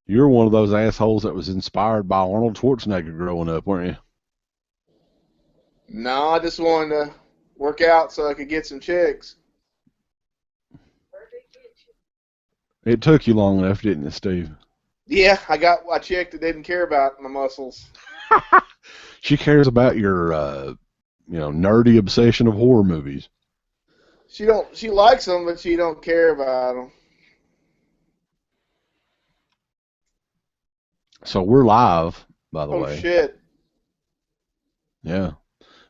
You're one of those assholes that was inspired by Arnold Schwarzenegger growing up, weren't you? No, I just wanted to work out so I could get some chicks. It took you long enough, didn't it, Steve? Yeah, I got a chick that didn't care about my muscles. She cares about your, nerdy obsession of horror movies. She likes them, but she don't care about them. So we're live, by the Oh way. shit! Yeah.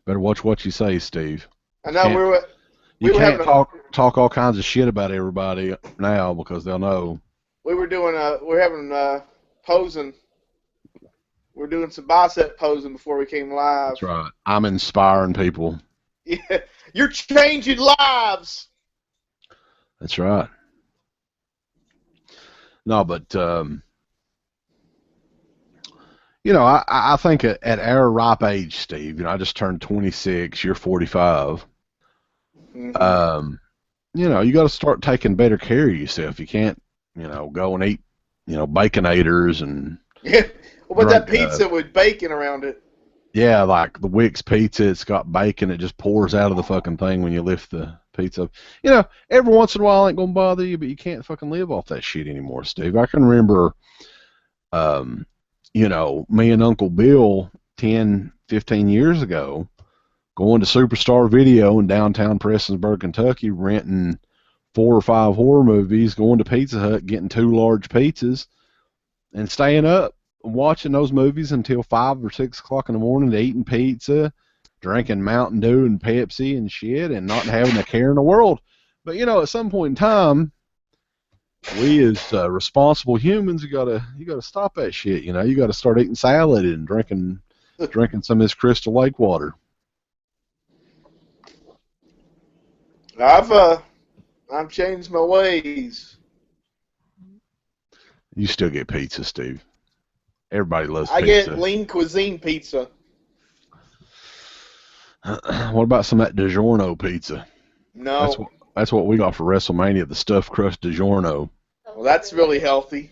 Better watch what you say, Steve. I You know can't we you were can't having talk all kinds of shit about everybody now because they'll know. we're having posing. We're doing some bicep posing before we came live. That's right. I'm inspiring people. Yeah, you're changing lives. That's right. No, but I think at our ripe age, Steve, I just turned 26. You're 45. Mm-hmm. You got to start taking better care of yourself. You can't, go and eat, baconators and Yeah. What about that drink. pizza with bacon around it? Yeah, like the Wix pizza. It's got bacon. It just pours out of the fucking thing when you lift the pizza up. Every once in a while it ain't gonna bother you, but you can't fucking live off that shit anymore, Steve. I can remember, um, me and Uncle Bill 10, 15 years ago going to Superstar Video in downtown Prestonsburg, Kentucky, renting 4 or 5 horror movies, going to Pizza Hut, getting 2 large pizzas, and staying up watching those movies until 5 or 6 o'clock in the morning, eating pizza, drinking Mountain Dew and Pepsi and shit, and not having a care in the world. But at some point in time, we as responsible humans, you gotta stop that shit. You gotta start eating salad and drinking some of this Crystal Lake water. I've changed my ways. You still get pizza, Steve. Everybody loves I get pizza. lean cuisine pizza. What about some of that DiGiorno pizza? That's No, what that's what we got for WrestleMania, the stuffed crust DiGiorno. well that's really healthy.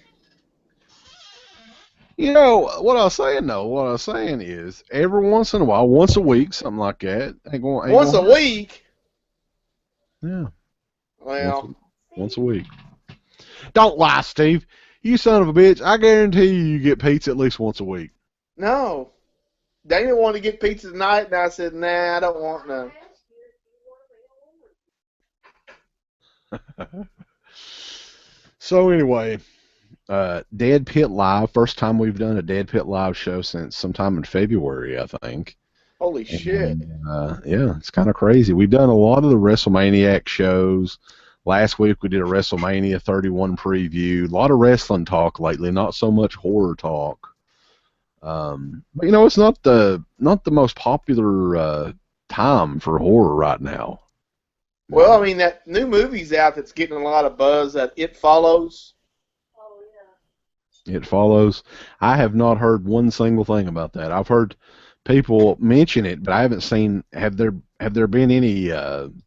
What I was saying though, what I was saying is every once in a while, once a week, something like that, ain't Once gonna a hurt. week. Yeah, once Well, once a week. Don't lie, Steve. You son of a bitch. I guarantee you get pizza at least once a week. no. Dana wanted to get pizza tonight, and I said, nah, I don't want none. So anyway, Dead Pit Live, first time we've done a Dead Pit Live show since sometime in February, I think. Holy shit. And yeah, it's kind of crazy. We've done a lot of the WrestleManiac shows. Last week we did a WrestleMania 31 preview. A lot of wrestling talk lately, not so much horror talk. But it's not the most popular time for horror right now. Well, I mean, that new movie's out that's getting a lot of buzz, that It Follows. It Follows. I have not heard one single thing about that. I've heard people mention it, but I haven't seen. Have there been any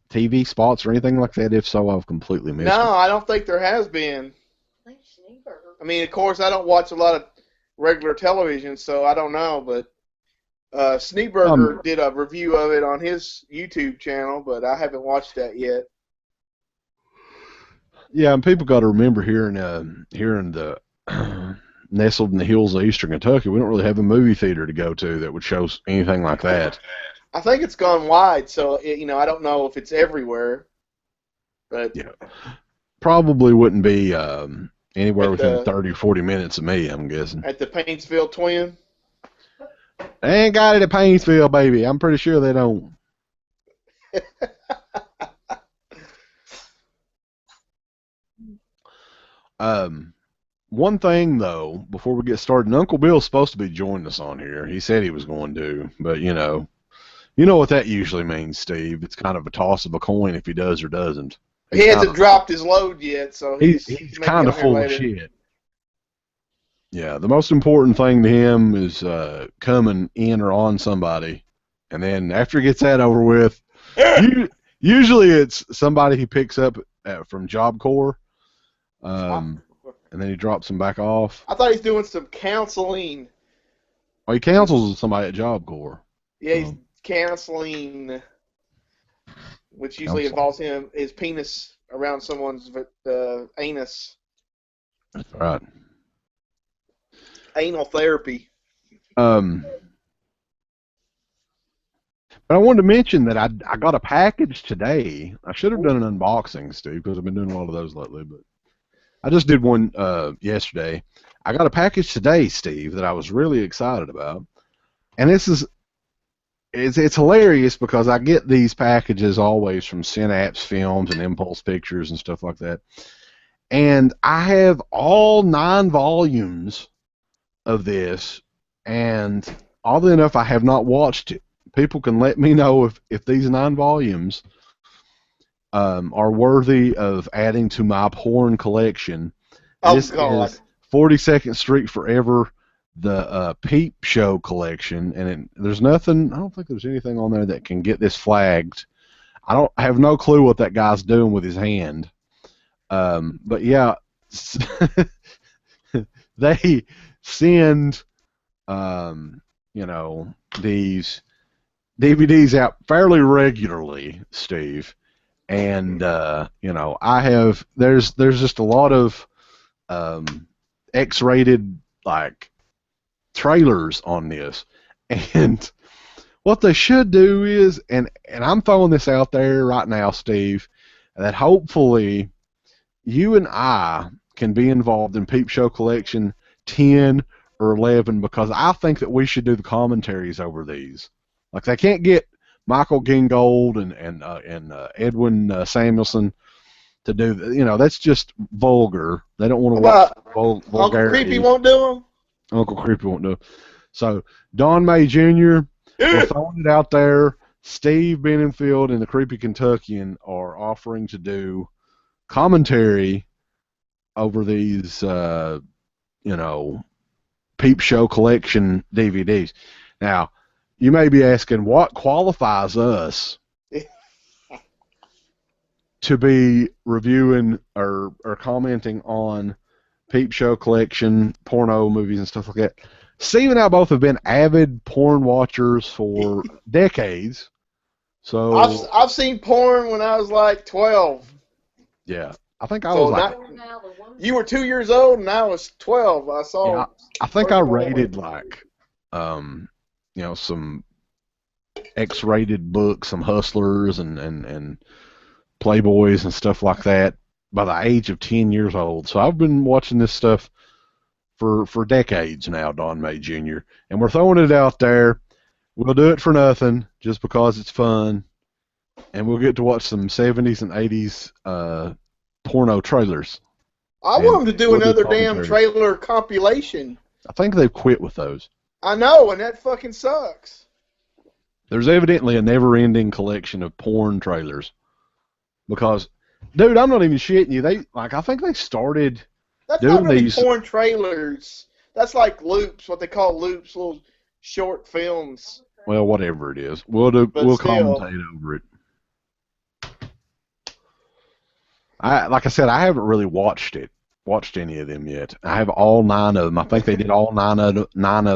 TV spots or anything like that? If so, I've completely missed No, it. I don't think there has been. I mean, of course, I don't watch a lot of regular television, so I don't know, but Sneeberger did a review of it on his YouTube channel, but I haven't watched that yet. Yeah, and people got to remember here in the nestled in the hills of Eastern Kentucky, we don't really have a movie theater to go to that would show anything like that. I think it's gone wide, so I don't know if it's everywhere, but Yeah, probably wouldn't be anywhere at within the 30 or 40 minutes of me, I'm guessing. at the Paintsville Twin. They ain't got it at Painesville, baby. I'm pretty sure they don't. One thing though, before we get started, Uncle Bill's supposed to be joining us on here. He said he was going to, but you know what that usually means, Steve. It's kind of a toss of a coin if he does or doesn't. He hasn't dropped his load yet, so He's maybe kind on of here full of later. shit. Yeah, the most important thing to him is coming in or on somebody, and then after he gets that over with, usually it's somebody he picks up from Job Corps. and then he drops them back off. I thought he's doing some counseling. Well, he counsels somebody at Job Corps. Yeah, he's counseling, which usually involves his penis around someone's anus. That's right. Anal therapy. But I wanted to mention that I got a package today. I should have done an unboxing, Steve, because I've been doing a lot of those lately. But I just did one yesterday. I got a package today, Steve, that I was really excited about. And it's hilarious because I get these packages always from Synapse Films and Impulse Pictures and stuff like that. And I have all 9 volumes of this, and oddly enough, I have not watched it. People can let me know if these 9 volumes are worthy of adding to my porn collection. Oh, this God. is 42nd Street Forever, the Peep Show collection, and there's nothing. I don't think there's anything on there that can get this flagged. I have no clue what that guy's doing with his hand. But yeah, they send these DVDs out fairly regularly, Steve, and there's just a lot of X-rated like trailers on this, and what they should do is, and I'm throwing this out there right now, Steve, that hopefully you and I can be involved in Peep Show Collection 10 or 11, because I think that we should do the commentaries over these. Like, they can't get Michael Gingold and Edwin Samuelson to do, that's just vulgar. They don't want to watch vulgarity. Uncle Creepy won't do them? Uncle Creepy won't do it. So, Don May Jr., we're throwing it out there. Steve Benningfield and the Creepy Kentuckian are offering to do commentary over these, Peep Show Collection DVDs. Now, you may be asking, what qualifies us to be reviewing or commenting on Peep Show Collection, porno movies and stuff like that? Steve and I both have been avid porn watchers for decades. So I've seen porn when I was like 12. Yeah, I think I was like... You were 2 years old and I was 12. I saw... Yeah, I think I rated like, some X-rated books, some Hustlers and Playboys and stuff like that by the age of 10 years old. So I've been watching this stuff for decades now, Don May Jr., and we're throwing it out there. We'll do it for nothing just because it's fun, and we'll get to watch some 70s and 80s porno trailers. I want them to do another damn trailer compilation. I think they've quit with those. I know, and that fucking sucks. There's evidently a never-ending collection of porn trailers. Because, dude, I'm not even shitting you. I think they started That's doing not really these porn trailers. That's like loops, what they call loops, little short films. Well, whatever it is, we'll commentate over it. Like I said, I haven't really watched any of them yet. I have all 9 of them. I think they did all 9 of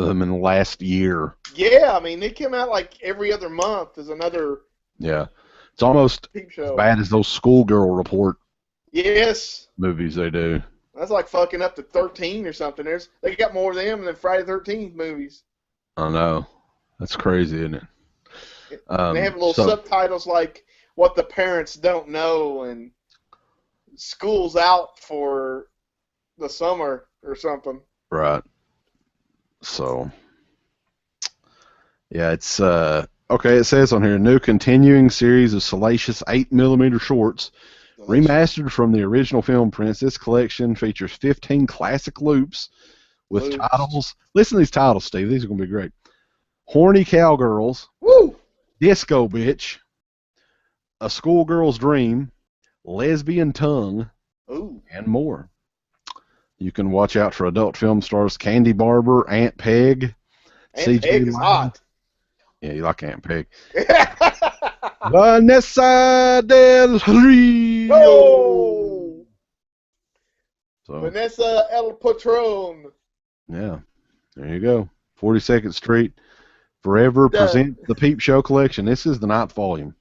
them in the last year. Yeah, I mean, they come out like every other month. There's another. Yeah, it's almost as bad as those Schoolgirl Report. Yes. Movies they do. That's like fucking up to 13 or something. They got more of them than Friday the 13th movies. I know. That's crazy, isn't it? They have little subtitles like "What the Parents Don't Know" and "School's Out for the Summer" or something. Right. So, yeah, it's okay. It says on here, new continuing series of salacious 8mm shorts, remastered from the original film prints. This collection features 15 classic loops with titles. Listen to these titles, Steve. These are going to be great. Horny Cowgirls. Woo! Disco Bitch. A Schoolgirl's Dream. Lesbian Tongue. Ooh. And more. You can watch out for adult film stars Candy Barber, Aunt Peg. Aunt Peg is hot. Yeah, you like Aunt Peg. Vanessa del Rio. Oh! So Vanessa El Patron. yeah, there you go. 42nd Street forever present the Peep Show collection. This is the 9th volume.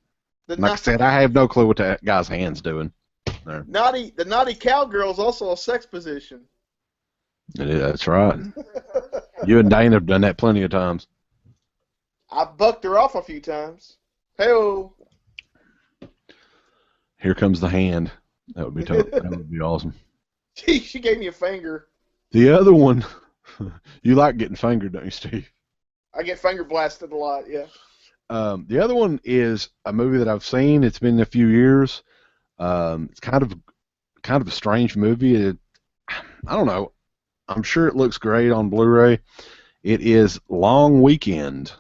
Like I said, I have no clue what that guy's hand's doing. There. The naughty cowgirl is also a sex position. Yeah, that's right. You and Dane have done that plenty of times. I bucked her off a few times. Hey-oh. Here comes the hand. That would be tough. That would be awesome. She gave me a finger. The other one, you like getting fingered, don't you, Steve? I get finger blasted a lot, yeah. The other one is a movie that I've seen. It's been a few years. It's kind of a strange movie. I don't know. I'm sure it looks great on Blu-ray. It is Long Weekend.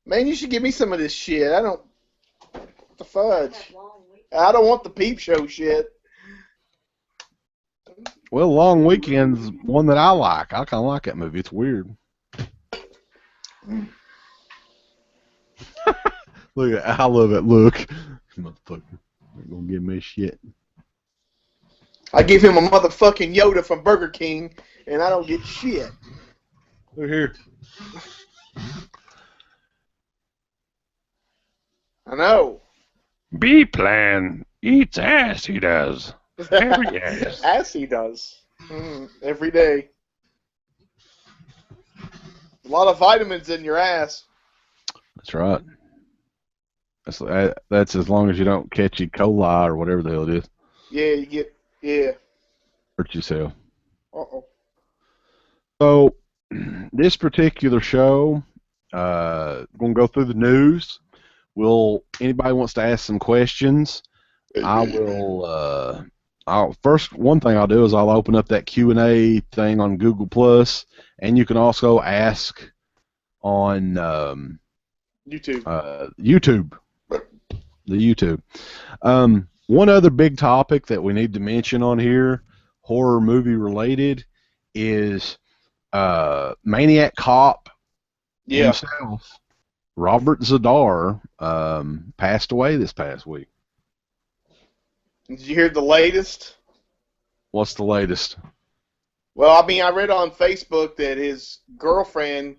Man, you should give me some of this shit. I don't. What the fudge? I don't want the Peep Show shit. Well, Long Weekend's one that I like. I kind of like that movie. It's weird. Look at that. I love that look. Motherfucker. Ain't gonna give me shit. I give him a motherfucking Yoda from Burger King, and I don't get shit. Look here. I know. B-Plan eats ass, he does. Every ass. As he does. Every day. A lot of vitamins in your ass. That's right. That's as long as you don't catch E. coli or whatever the hell it is. Yeah, you get, yeah. Hurt yourself. Uh-oh. So, this particular show, we're going to go through the news. Anybody wants to ask some questions, I will, first, one thing I'll do is I'll open up that Q&A thing on Google Plus, and you can also ask on YouTube. The YouTube. One other big topic that we need to mention on here, horror movie related, is Maniac Cop himself, Robert Zadar, passed away this past week. Did you hear the latest? What's the latest? Well, I mean, I read on Facebook that his girlfriend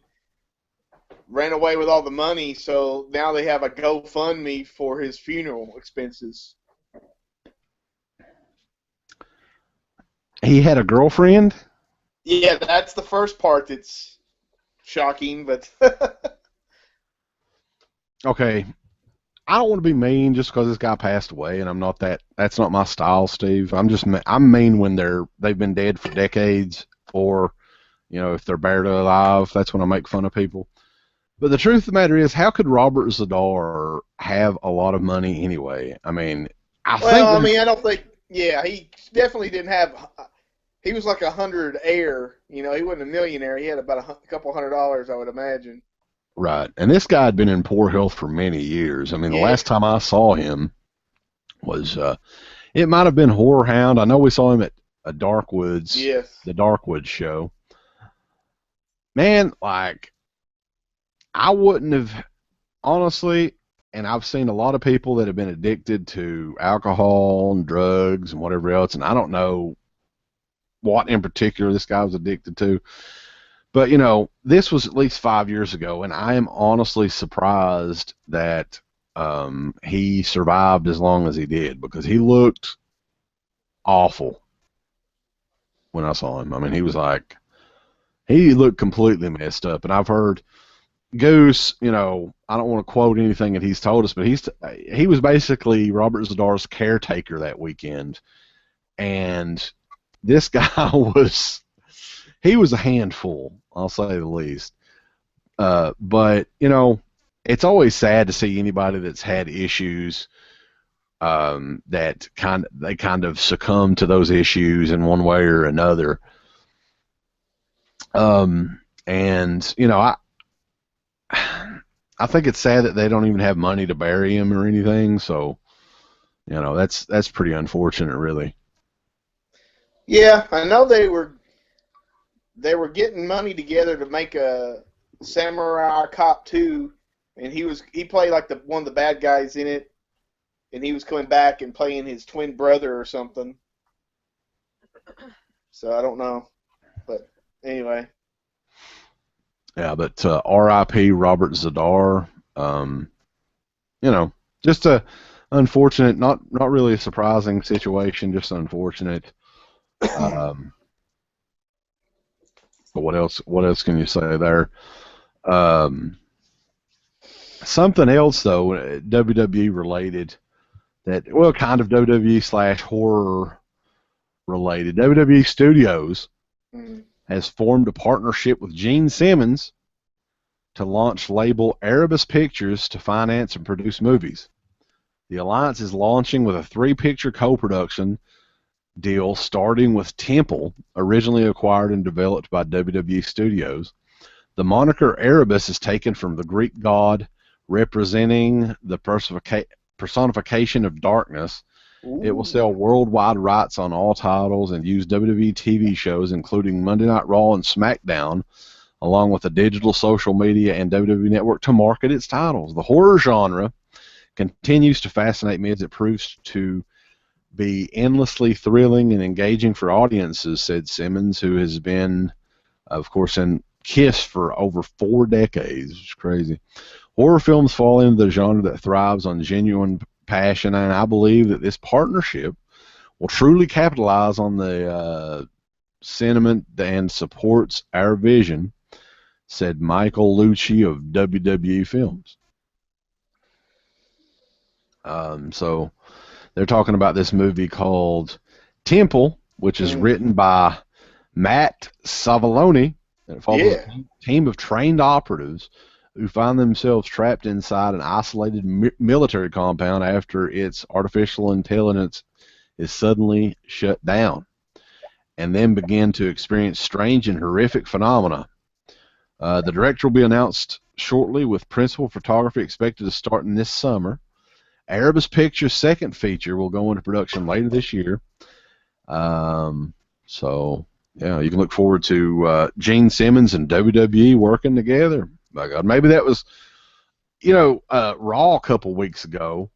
ran away with all the money, so now they have a GoFundMe for his funeral expenses. He had a girlfriend? Yeah, that's the first part that's shocking, but... Okay, I don't want to be mean just because this guy passed away, and I'm not that's not my style, Steve. I'm mean when they've been dead for decades, or, if they're barely alive, that's when I make fun of people. But the truth of the matter is, how could Robert Zadar have a lot of money anyway? I mean, I don't think, he definitely didn't have, he was like 100 heir, he wasn't a millionaire, he had about a couple $100, I would imagine. Right, and this guy had been in poor health for many years. I mean, the last time I saw him was, it might have been Horror Hound. I know we saw him at a Darkwoods, the Darkwoods show. Man, like, I wouldn't have, honestly, and I've seen a lot of people that have been addicted to alcohol and drugs and whatever else, and I don't know what in particular this guy was addicted to. But, this was at least 5 years ago, and I am honestly surprised that he survived as long as he did, because he looked awful when I saw him. I mean, he looked completely messed up, and I've heard Goose, I don't want to quote anything that he's told us, but he was basically Robert Zadar's caretaker that weekend, and this guy he was a handful, I'll say the least. But, it's always sad to see anybody that's had issues that they kind of succumb to those issues in one way or another. And, I think it's sad that they don't even have money to bury him or anything. So, that's pretty unfortunate, really. Yeah, I know they were getting money together to make a Samurai Cop 2, and he played like one of the bad guys in it, and he was coming back and playing his twin brother or something. So I don't know. But anyway. Yeah, but R.I.P. Robert Zadar. You know, just a unfortunate, not really a surprising situation, just unfortunate. But what else? What else can you say there? Something else though, WWE related. That well, kind of WWE / horror related. WWE Studios has formed a partnership with Gene Simmons to launch label Erebus Pictures to finance and produce movies. The alliance is launching with a 3-picture co-production deal starting with Temple, originally acquired and developed by WWE Studios. The moniker Erebus is taken from the Greek god representing the personification of darkness. Ooh. It will sell worldwide rights on all titles and use WWE TV shows, including Monday Night Raw and SmackDown, along with the digital, social media, and WWE Network to market its titles. The horror genre continues to fascinate me as it proves to be endlessly thrilling and engaging for audiences, said Simmons, who has been, of course, in KISS for over 4 decades. It's crazy. Horror films fall into the genre that thrives on genuine passion, and I believe that this partnership will truly capitalize on the sentiment and supports our vision, said Michael Lucci of WWE Films. So they're talking about this movie called Temple, which is written by Matt Savoloni, and it follows a team of trained operatives who find themselves trapped inside an isolated military compound after its artificial intelligence is suddenly shut down, and then begin to experience strange and horrific phenomena. The director will be announced shortly, with principal photography expected to start in this summer. Erebus Pictures' second feature will go into production later this year. So, yeah, you can look forward to Gene Simmons and WWE working together. My God, maybe that was, Raw a couple weeks ago.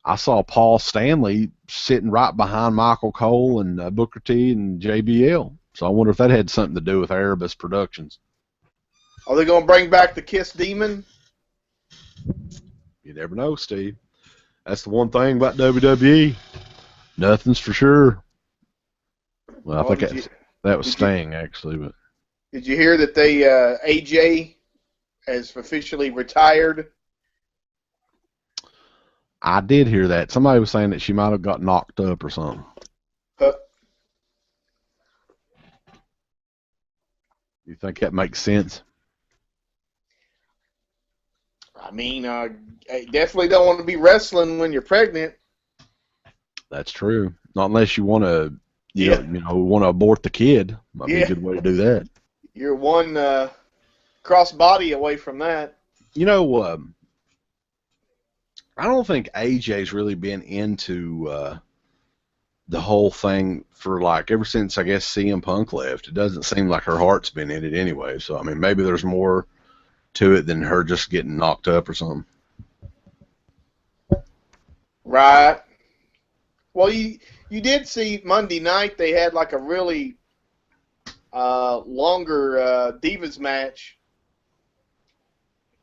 I saw Paul Stanley sitting right behind Michael Cole and Booker T and JBL. So I wonder if that had something to do with Erebus Productions. Are they going to bring back the Kiss Demon? You never know, Steve. That's the one thing about WWE. Nothing's for sure. Well, I think that was Sting, actually. But did you hear that they AJ has officially retired? I did hear that. Somebody was saying that she might have got knocked up or something. You think that makes sense? I mean, I definitely don't want to be wrestling when you're pregnant. That's true. Not unless you want to, want to abort the kid. Might be a good way to do that. You're one cross body away from that. I don't think AJ's really been into the whole thing for ever since, I guess, CM Punk left. It doesn't seem like her heart's been in it anyway. So, I mean, maybe there's more to it than her just getting knocked up or something. Right. Well, you did see Monday night they had a really longer Divas match.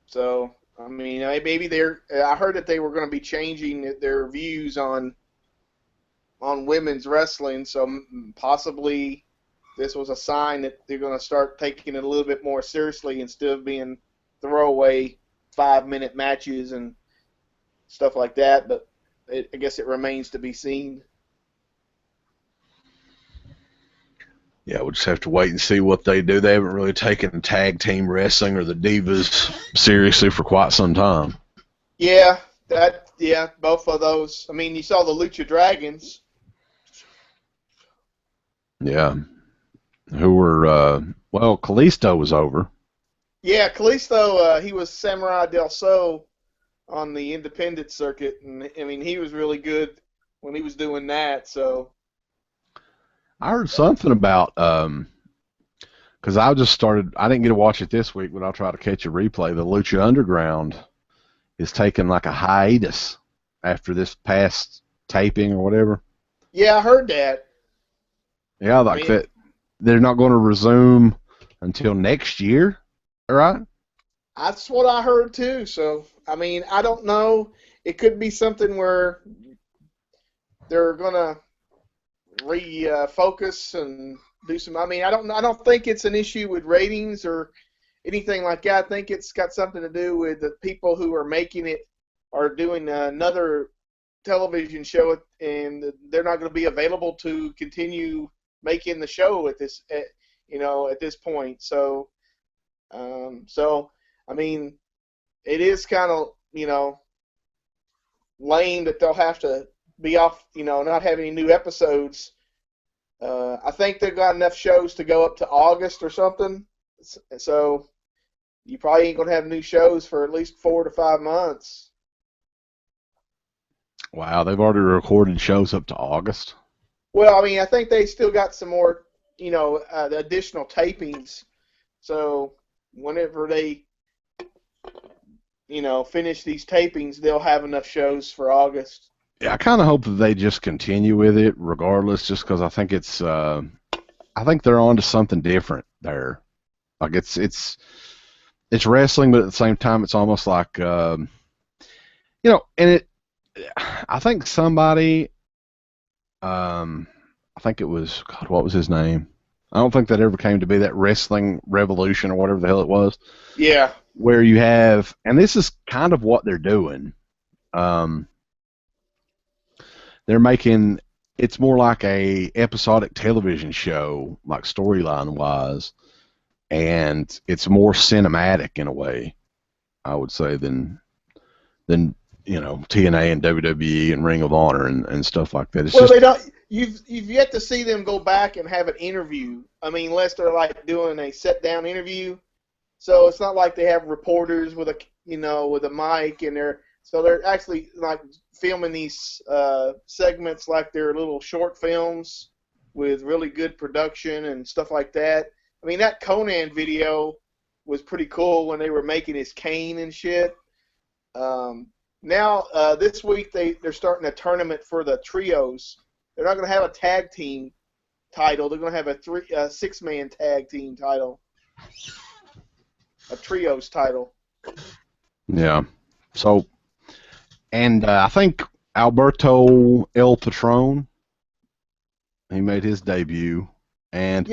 So, I mean, maybe I heard that they were going to be changing their views on women's wrestling, so possibly this was a sign that they're going to start taking it a little bit more seriously instead of being throwaway 5-minute matches and stuff like that, but I guess it remains to be seen. Yeah, we'll just have to wait and see what they do. They haven't really taken tag team wrestling or the Divas seriously for quite some time. Yeah, both of those. I mean, you saw the Lucha Dragons. Yeah. Who were, Kalisto was over. Yeah, Kalisto, he was Samurai Del Sol on the independent circuit, and I mean, he was really good when he was doing that, so. I heard something about, because I didn't get to watch it this week, but I'll try to catch a replay. The Lucha Underground is taking a hiatus after this past taping or whatever. Yeah, I heard that. Yeah, that they're not going to resume until next year, right? That's what I heard too. So, I mean, I don't know. It could be something where they're gonna refocus and do some. I mean, I don't think it's an issue with ratings or anything like that. I think it's got something to do with the people who are making it are doing another television show, and they're not going to be available to continue making the show at this, at this point. So, I mean, it is kind of, lame that they'll have to be off, not have any new episodes. I think they've got enough shows to go up to August or something. So you probably ain't going to have new shows for at least 4 to 5 months. Wow, they've already recorded shows up to August. Well, I mean, I think they still got some more, additional tapings. So whenever they, finish these tapings, they'll have enough shows for August. Yeah, I kind of hope that they just continue with it regardless, just because I think I think they're on to something different there. Like it's wrestling, but at the same time, it's almost like, and I think somebody, I think it was, God, what was his name? I don't think that ever came to be that Wrestling Revolution or whatever the hell it was. Yeah. Where you have, and this is kind of what they're doing. They're making, it's more like a episodic television show, like storyline wise, and it's more cinematic in a way, I would say, than TNA and WWE and Ring of Honor and stuff like that. It's they don't. You've yet to see them go back and have an interview. I mean, unless they're like doing a sit down interview. So it's not like they have reporters with a mic and they're actually like filming these segments like they're little short films with really good production and stuff like that. I mean, that Conan video was pretty cool when they were making his cane and shit. Now, this week they're starting a tournament for the trios. They're not going to have a tag team title. They're going to have a 6-man tag team title. A trios title. Yeah. So, and I think Alberto El Patron, he made his debut. And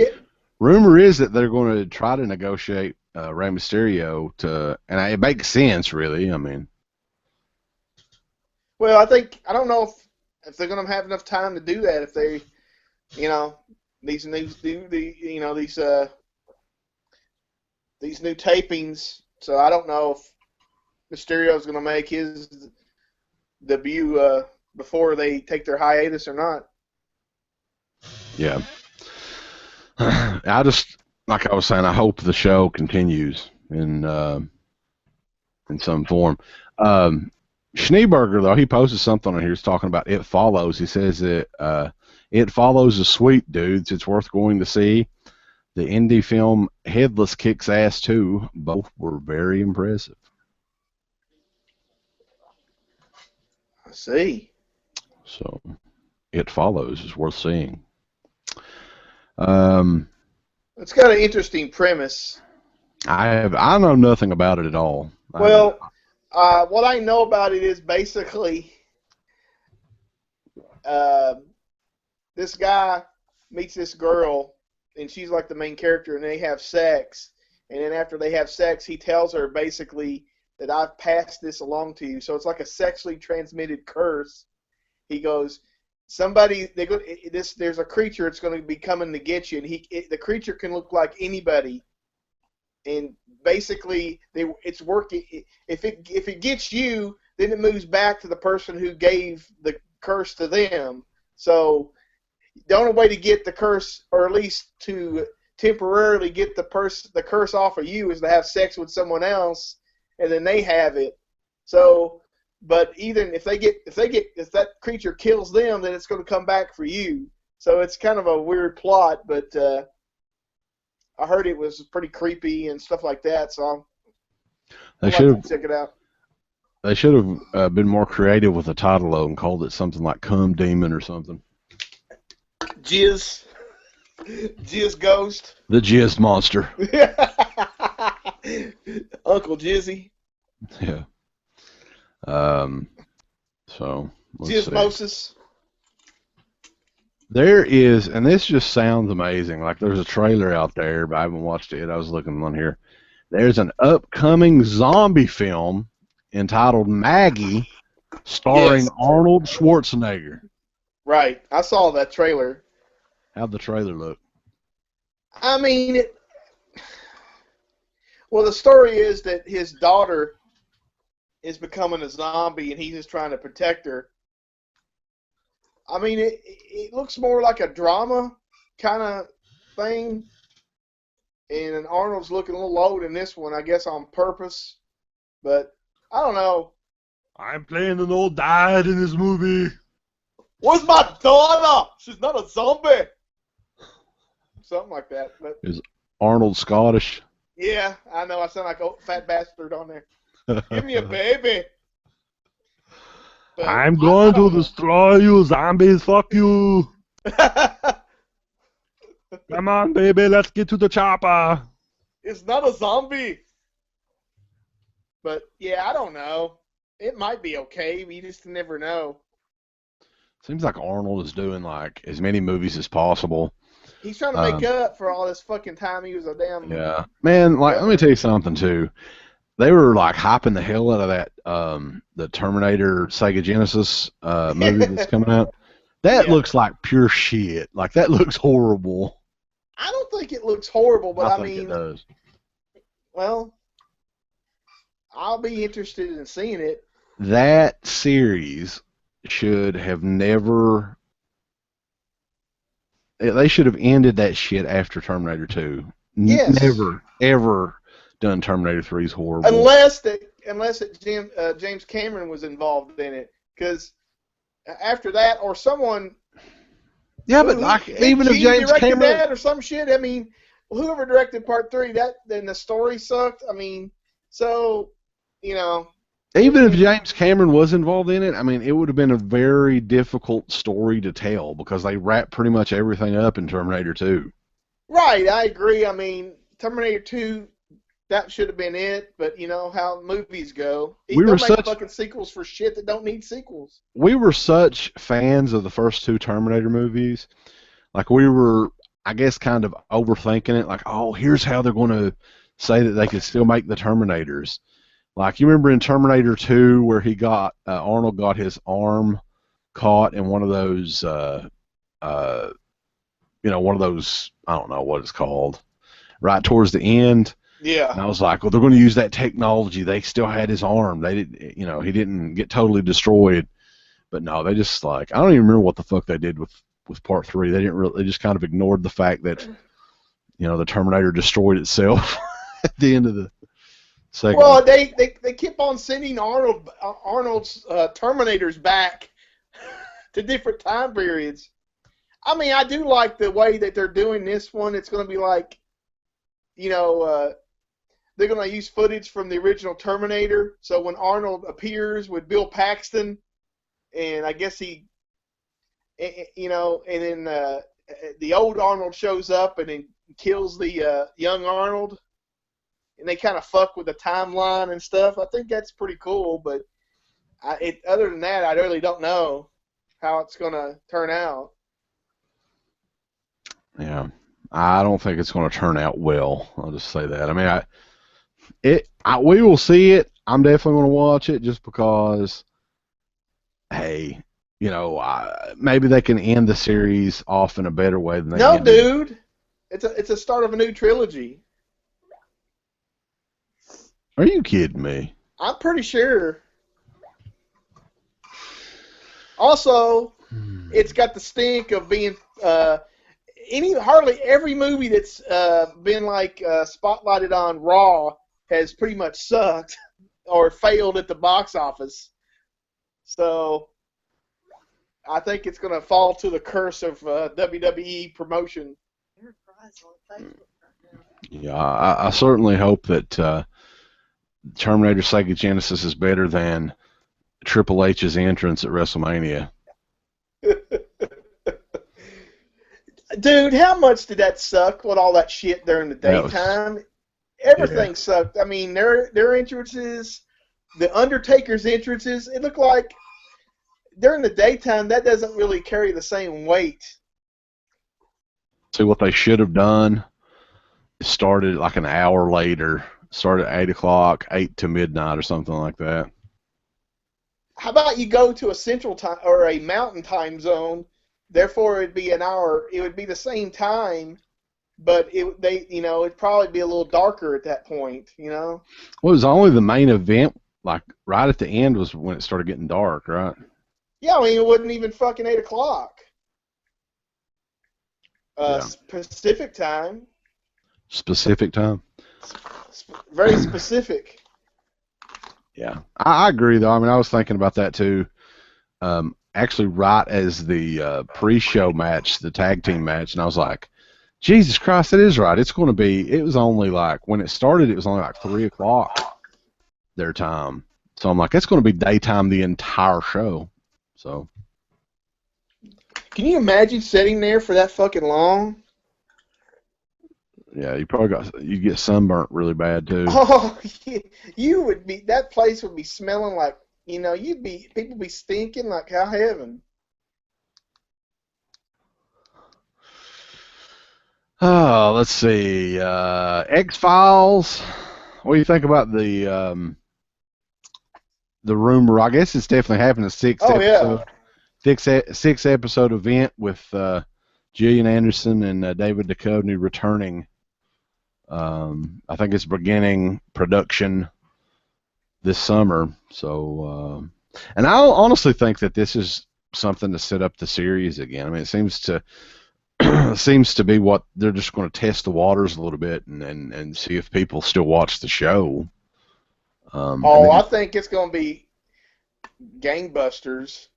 rumor is that they're going to try to negotiate Rey Mysterio and it makes sense, really. I mean. Well, I don't know if they're going to have enough time to do that. If they, these new tapings. So I don't know if Mysterio's going to make his debut before they take their hiatus or not. Yeah. I just, like I was saying, I hope the show continues in some form. Schneeberger, though, he posted something on here. He's talking about It Follows. He says that It Follows is sweet, dudes. It's worth going to see. The indie film Headless kicks ass, too. Both were very impressive. I see. So, It Follows is worth seeing. It's got an interesting premise. I know nothing about it at all. Well, what I know about it is basically this guy meets this girl, and she's like the main character, and they have sex. And then after they have sex, he tells her basically that I've passed this along to you. So it's like a sexually transmitted curse. He goes, there's a creature that's going to be coming to get you, and the creature can look like anybody. And basically, it's working. If it gets you, then it moves back to the person who gave the curse to them. So the only way to get the curse, or at least to temporarily get the curse off of you, is to have sex with someone else, and then they have it. So, but even if that creature kills them, then it's going to come back for you. So it's kind of a weird plot, but I heard it was pretty creepy and stuff like that. So I'd like to check it out. They should have been more creative with the title though, and called it something like "Cum Demon" or something. Jizz. Jizz Ghost. The Jizz Monster. Uncle Jizzy. Yeah. So let's see. Jizzmosis. There is, and this just sounds amazing. Like there's a trailer out there, but I haven't watched it yet. I was looking on here. There's an upcoming zombie film entitled Maggie, starring Arnold Schwarzenegger. Right. I saw that trailer. How'd the trailer look? I mean, well, the story is that his daughter is becoming a zombie, and he's just trying to protect her. I mean, it looks more like a drama kind of thing, and Arnold's looking a little old in this one, I guess on purpose, but I don't know. I'm playing an old dad in this movie. Where's my daughter? She's not a zombie. Something like that. But is Arnold Scottish? Yeah, I know. I sound like a fat bastard on there. Give me a baby. But I'm going to destroy you, zombies. Fuck you. Come on, baby. Let's get to the chopper. It's not a zombie. But, yeah, I don't know. It might be okay. You just never know. Seems like Arnold is doing, like, as many movies as possible. He's trying to make up for all this fucking time he was a damn... Yeah. Man, like, let me tell you something, too. They were, like, hyping the hell out of that, the Terminator Sega Genesis movie that's coming out. That looks like pure shit. Like, that looks horrible. I don't think it looks horrible, but I think mean... it does. Well, I'll be interested in seeing it. That series should have never... They should have ended that shit after Terminator 2. Yes. Never, ever done Terminator 3's horrible. Unless James Cameron was involved in it. Because after that, or someone... Yeah, but like, even if James Cameron... that or some shit, I mean, whoever directed Part 3, then the story sucked. I mean, so, you know... Even if James Cameron was involved in it, I mean, it would have been a very difficult story to tell because they wrapped pretty much everything up in Terminator 2. Right, I agree. I mean, Terminator 2, that should have been it, but you know how movies go. Don't make fucking sequels for shit that don't need sequels. We were such fans of the first two Terminator movies. Like, we were, I guess, kind of overthinking it. Like, oh, here's how they're going to say that they could still make the Terminators. Like, you remember in Terminator 2 where he got, Arnold got his arm caught in one of those, one of those, I don't know what it's called, right towards the end. Yeah. And I was like, well, they're going to use that technology. They still had his arm. They didn't, he didn't get totally destroyed. But no, they just like, I don't even remember what the fuck they did with Part 3. They didn't really, they just kind of ignored the fact that, the Terminator destroyed itself at the end of the second. Well, they keep on sending Arnold's Terminators back to different time periods. I mean, I do like the way that they're doing this one. It's going to be like, they're going to use footage from the original Terminator. So when Arnold appears with Bill Paxton, and I guess and then the old Arnold shows up and then kills the young Arnold. And they kind of fuck with the timeline and stuff. I think that's pretty cool, but other than that, I really don't know how it's going to turn out. Yeah, I don't think it's going to turn out well. I'll just say that. I mean, we will see it. I'm definitely going to watch it just because, hey, maybe they can end the series off in a better way than they No, ended. dude. It's a start of a new trilogy. Are you kidding me? I'm pretty sure. Also, it's got the stink of being hardly every movie that's been like spotlighted on Raw has pretty much sucked or failed at the box office. So I think it's going to fall to the curse of WWE promotion. Yeah, I certainly hope that Terminator Sega Genesis is better than Triple H's entrance at WrestleMania. Dude, how much did that suck with all that shit during the That was, daytime? yeah. Everything sucked. I mean, their entrances, the Undertaker's entrances, it looked like during the daytime that doesn't really carry the same weight. See what they should have done. Started like an hour later. Started at 8 o'clock, 8 to midnight, or something like that. How about you go to a central time or a mountain time zone? Therefore, it'd be an hour. It would be the same time, but it'd probably be a little darker at that point. Well, it was only the main event. Like right at the end was when it started getting dark, right? Yeah, I mean it wasn't even fucking 8 o'clock. Yeah. Pacific time. Specific time. Very specific. Yeah, I agree though. I mean, I was thinking about that too. Actually, right as the pre-show match, the tag team match, and I was like, Jesus Christ, that is right. It's going to be. It was only like when it started, it was only like 3 o'clock their time. So I'm like, it's going to be daytime the entire show. So. Can you imagine sitting there for that fucking long? Yeah, you get sunburnt really bad too. Oh, you would be. That place would be smelling like people be stinking like how heaven. Oh, let's see. X-Files. What do you think about the rumor? I guess it's definitely happened. A sixth episode. Yeah. Six episode event with Gillian Anderson and David Duchovny returning. I think it's beginning production this summer. So, and I honestly think that this is something to set up the series again. I mean, it seems to be what they're just going to test the waters a little bit and see if people still watch the show. I think it's going to be gangbusters.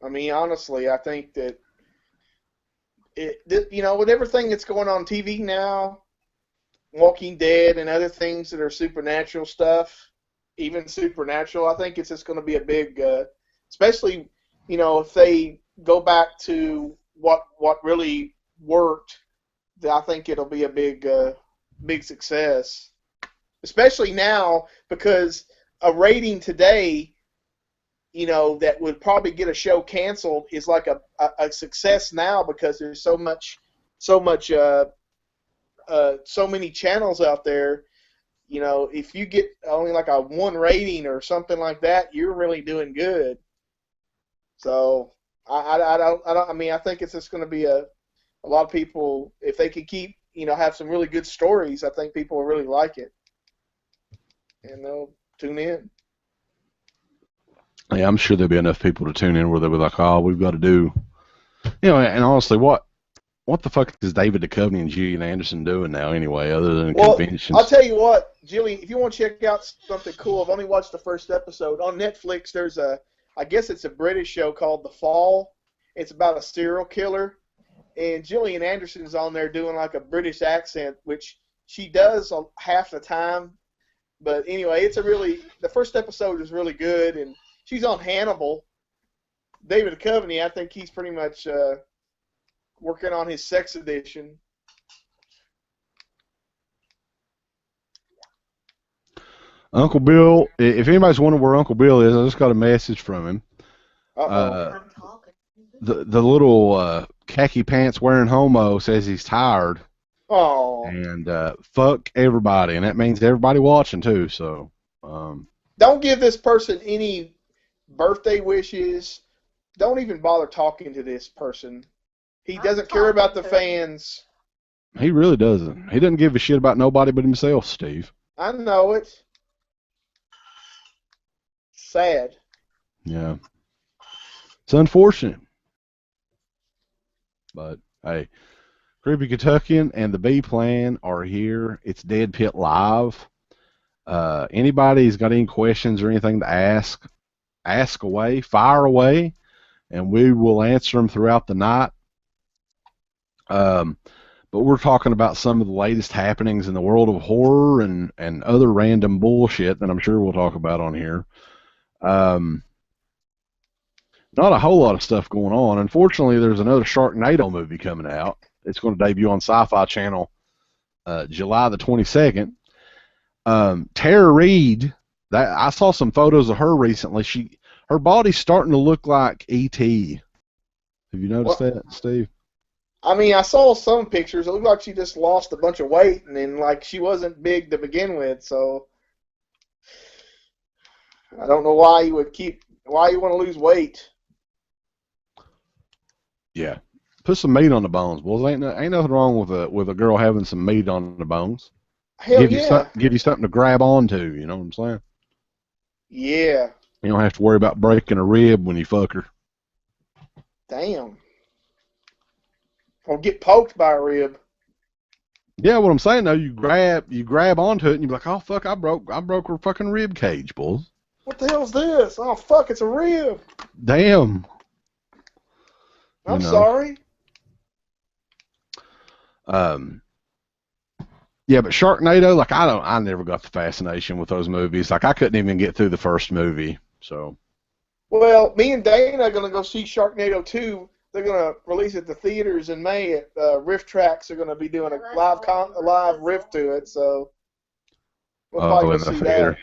I mean, honestly, I think that with everything that's going on TV now, Walking Dead and other things that are supernatural stuff, even Supernatural, I think it's just going to be a big, especially, if they go back to what really worked, I think it'll be a big success. Especially now, because a rating today, that would probably get a show canceled is like a success now because there's so many channels out there. If you get only like a 1 rating or something like that, you're really doing good. So I think it's just going to be a lot of people, if they can keep, have some really good stories, I think people will really like it. And they'll tune in. Yeah, I'm sure there'll be enough people to tune in where they'll be like, oh, we've got to do, and honestly, what the fuck is David Duchovny and Gillian Anderson doing now anyway, other than conventions? I'll tell you what, Jillian, if you want to check out something cool, I've only watched the first episode. On Netflix, there's I guess it's a British show called The Fall. It's about a serial killer. And Gillian Anderson's on there doing like a British accent, which she does half the time. But anyway, the first episode is really good, and she's on Hannibal. David Duchovny, I think he's pretty much working on his sex addiction. Uncle Bill, if anybody's wondering where Uncle Bill is, I just got a message from him. The little khaki pants wearing homo says he's tired. Oh. And fuck everybody, and that means everybody watching too. So don't give this person any birthday wishes. Don't even bother talking to this person. He doesn't care about the fans. He really doesn't. He doesn't give a shit about nobody but himself, Steve. I know it. Sad. Yeah. It's unfortunate. But, hey, Creepy Kentuckian and the B-Plan are here. It's Dead Pit Live. Anybody's got any questions or anything to ask away, fire away, and we will answer them throughout the night. But we're talking about some of the latest happenings in the world of horror and other random bullshit that I'm sure we'll talk about on here. Not a whole lot of stuff going on. Unfortunately, there's another Sharknado movie coming out. It's going to debut on Sci-Fi Channel July the 22nd. Tara Reid, that I saw some photos of her recently. Her body's starting to look like E.T. Have you noticed that, Steve? I mean, I saw some pictures. It looked like she just lost a bunch of weight, and then like she wasn't big to begin with. So I don't know why you want to lose weight. Yeah, put some meat on the bones, boys. Ain't nothing wrong with a girl having some meat on the bones. Hell yeah. Give you something to grab onto. You know what I'm saying? Yeah. You don't have to worry about breaking a rib when you fuck her. Damn. Or get poked by a rib. Yeah, what I'm saying though, you grab onto it and you're like, oh fuck, I broke her fucking rib cage, boys. What the hell's this? Oh fuck, it's a rib. Damn. I'm sorry. Yeah, but Sharknado, like I never got the fascination with those movies. Like I couldn't even get through the first movie. So. Well, me and Dana are gonna go see Sharknado 2. They're gonna release it at the theaters in May. At Riff Tracks are gonna be doing a live riff to it. So we'll probably go see that.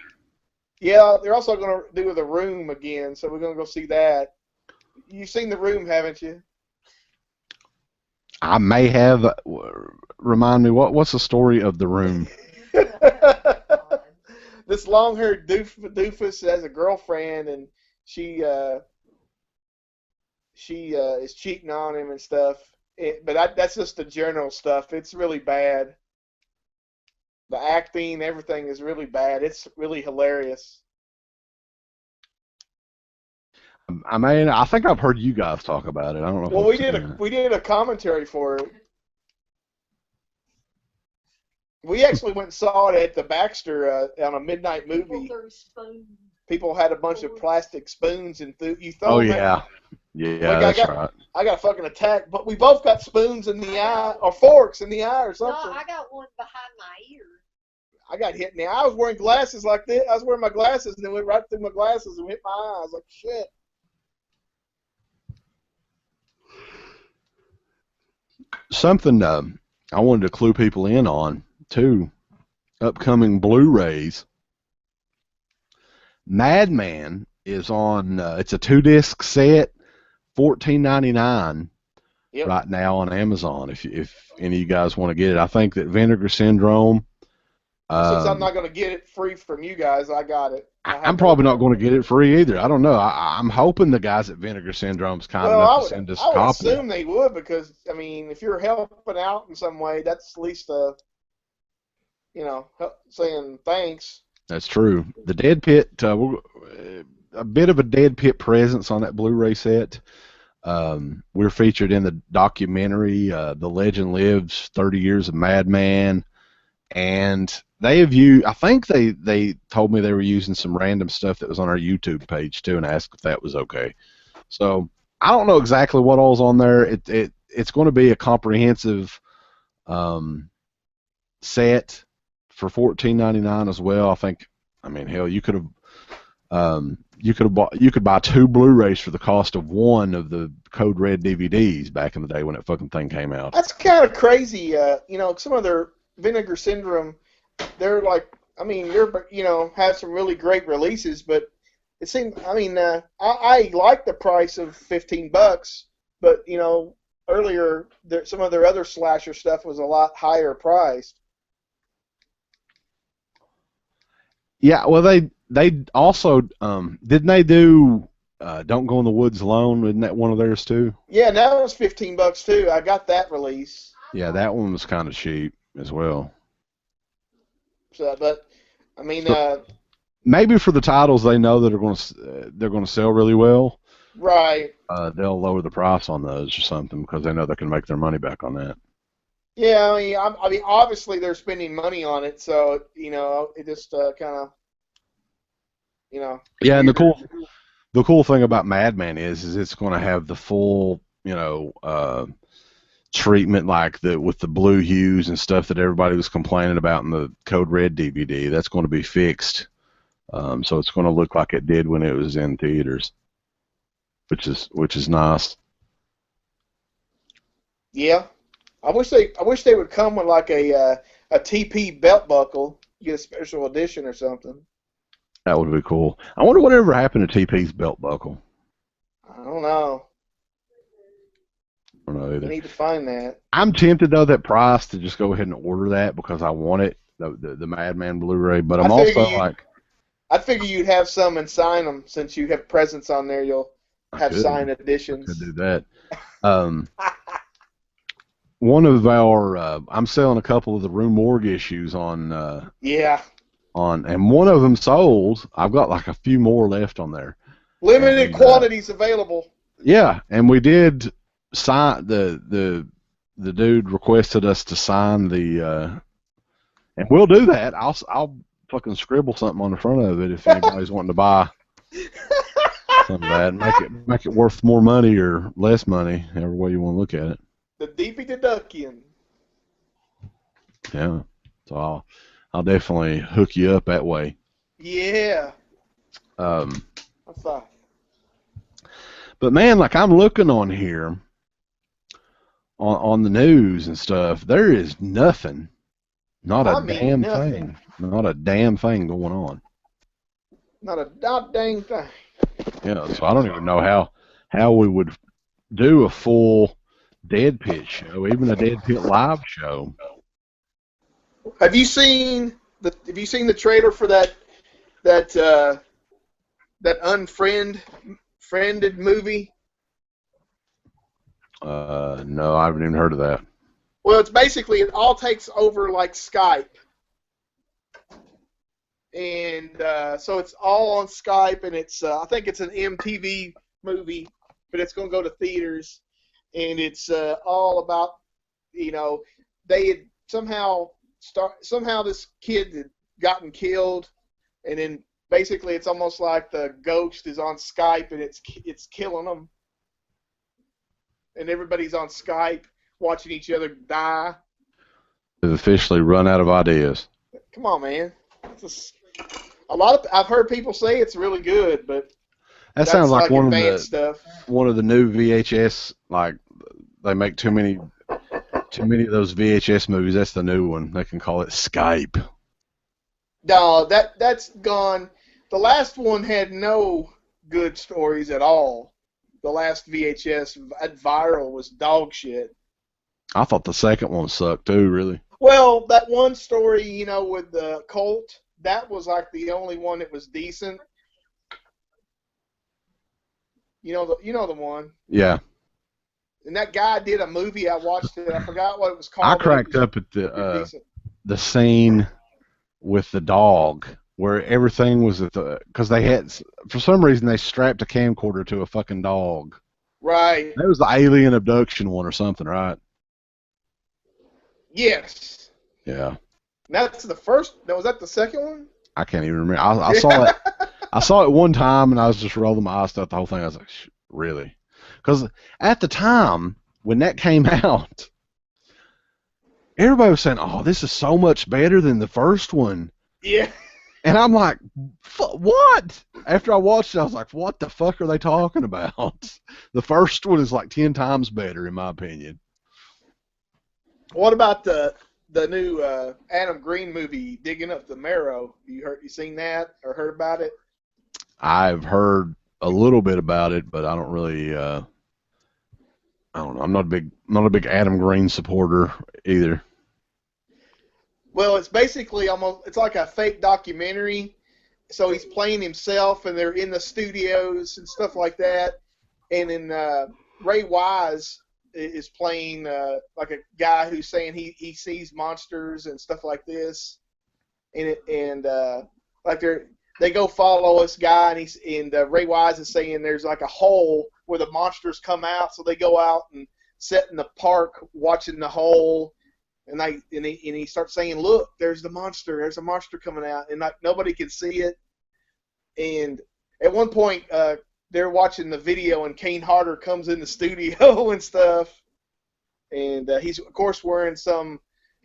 Yeah, they're also gonna do The Room again. So we're gonna go see that. You've seen The Room, haven't you? I may have. Remind me, what's the story of The Room? This long-haired doofus has a girlfriend, and she is cheating on him and stuff. But that's just the general stuff. It's really bad. The acting, everything is really bad. It's really hilarious. I mean, I think I've heard you guys talk about it. I don't know. Well, we did a commentary for it. We actually went and saw it at the Baxter on a midnight movie. People had a bunch of plastic spoons and you throw them. Oh yeah, yeah, that's right. I got a fucking attack, but we both got spoons in the eye or forks in the eye or something. No, I got one behind my ear. I got hit in the eye. I was wearing glasses like this. I was wearing my glasses and it went right through my glasses and hit my eye. I was like, shit. Something I wanted to clue people in on too. Upcoming Blu-rays. Madman is on. It's a 2-disc set, $14.99 right now on Amazon. If any of you guys want to get it, I think that Vinegar Syndrome. Since I'm not going to get it free from you guys, I got it. I'm probably not going to get it free either. I don't know. I'm hoping the guys at Vinegar Syndrome's kind enough to send us a copy. I would assume they would because, I mean, if you're helping out in some way, that's at least saying thanks. That's true. The DEADPIT, a bit of a DEADPIT presence on that Blu-ray set. We're featured in the documentary The Legend Lives, 30 Years of Madman. And they have used, I think they told me they were using some random stuff that was on our YouTube page too, and asked if that was okay. So I don't know exactly what all's on there. It's going to be a comprehensive set for $14.99 as well. I think. I mean, hell, you could buy 2 Blu-rays for the cost of one of the Code Red DVDs back in the day when that fucking thing came out. That's kind of crazy. Some of their Vinegar Syndrome, they're like, I mean, have some really great releases, but it seems, I mean, I like the price of $15, but earlier some of their other slasher stuff was a lot higher priced. Yeah, well, they also didn't they do Don't Go in the Woods Alone? Isn't that one of theirs too? Yeah, that was $15 too. I got that release. Yeah, that one was kind of cheap as well. So, but I mean, maybe for the titles they know that they're going to sell really well. Right. They'll lower the price on those or something because they know they can make their money back on that. Yeah, I mean, obviously they're spending money on it, so it just kind of, Yeah, and the cool thing about Madman is it's going to have the full, treatment with the blue hues and stuff that everybody was complaining about in the Code Red DVD. That's going to be fixed, so it's going to look like it did when it was in theaters, which is nice. Yeah. I wish they would come with like a TP belt buckle. You get a special edition or something. That would be cool. I wonder whatever happened to TP's belt buckle. I don't know. I don't know I either. need to find that. I'm tempted though that price to just go ahead and order that because I want it, the Madman Blu-ray. But I'm also like, I figure you'd have some and sign them since you have presents on there. You'll have signed editions. I could do that. One of our, I'm selling a couple of the Rue Morgue issues on, and one of them sold. I've got like a few more left on there. Limited quantities available. Yeah, and we did sign the dude requested us to sign the, and we'll do that. I'll fucking scribble something on the front of it if anybody's wanting to buy some of that. Make it worth more money or less money, however way you want to look at it. The Deepy Deduction. Yeah, so I'll definitely hook you up that way. Yeah. That's fine. But man, like I'm looking on here on the news and stuff, there is nothing, not a damn thing going on. Not a dang thing. Yeah, so I don't even know how we would do a full DEADPIT show, even a DEADPIT live show. Have you seen the trailer for that unfriended movie? No, I haven't even heard of that. Well, it's basically it all takes over like Skype, and so it's all on Skype, and it's I think it's an MTV movie, but it's going to go to theaters, and it's all about they had somehow this kid had gotten killed, and then basically it's almost like the ghost is on Skype and it's killing them, and everybody's on Skype watching each other die. They've officially run out of ideas. Come on, man. I've heard people say it's really good, but that sounds like one of the new VHS. Like they make too many of those VHS movies. That's the new one. They can call it Skype. No, that's gone. The last one had no good stories at all. The last VHS at Viral was dog shit. I thought the second one sucked too, really. Well, that one story, with the cult, that was like the only one that was decent. You know the one. Yeah. And that guy did a movie. I watched it. I forgot what it was called. I cracked up at the scene with the dog where everything was because they had, for some reason, they strapped a camcorder to a fucking dog. Right. That was the alien abduction one or something, right? Yes. Yeah. That's the first. Was that the second one? I can't even remember. I saw it. I saw it one time, and I was just rolling my eyes throughout the whole thing. I was like, really? Because at the time when that came out, everybody was saying, "Oh, this is so much better than the first one." Yeah. And I'm like, what? After I watched it, I was like, what the fuck are they talking about? The first one is like 10 times better, in my opinion. What about the new Adam Green movie, Digging Up the Marrow? You seen that or heard about it? I've heard a little bit about it, but I don't really. I don't know. I'm not a big Adam Green supporter either. Well, it's basically it's like a fake documentary. So he's playing himself, and they're in the studios and stuff like that. And then Ray Wise is playing like a guy who's saying he sees monsters and stuff like this. And like they go follow this guy, and Ray Wise is saying there's like a hole where the monsters come out. So they go out and sit in the park watching the hole. And he starts saying, "Look, there's the monster. There's a monster coming out," and like nobody can see it. And at one point, they're watching the video, and Kane Hodder comes in the studio and stuff. And he's of course wearing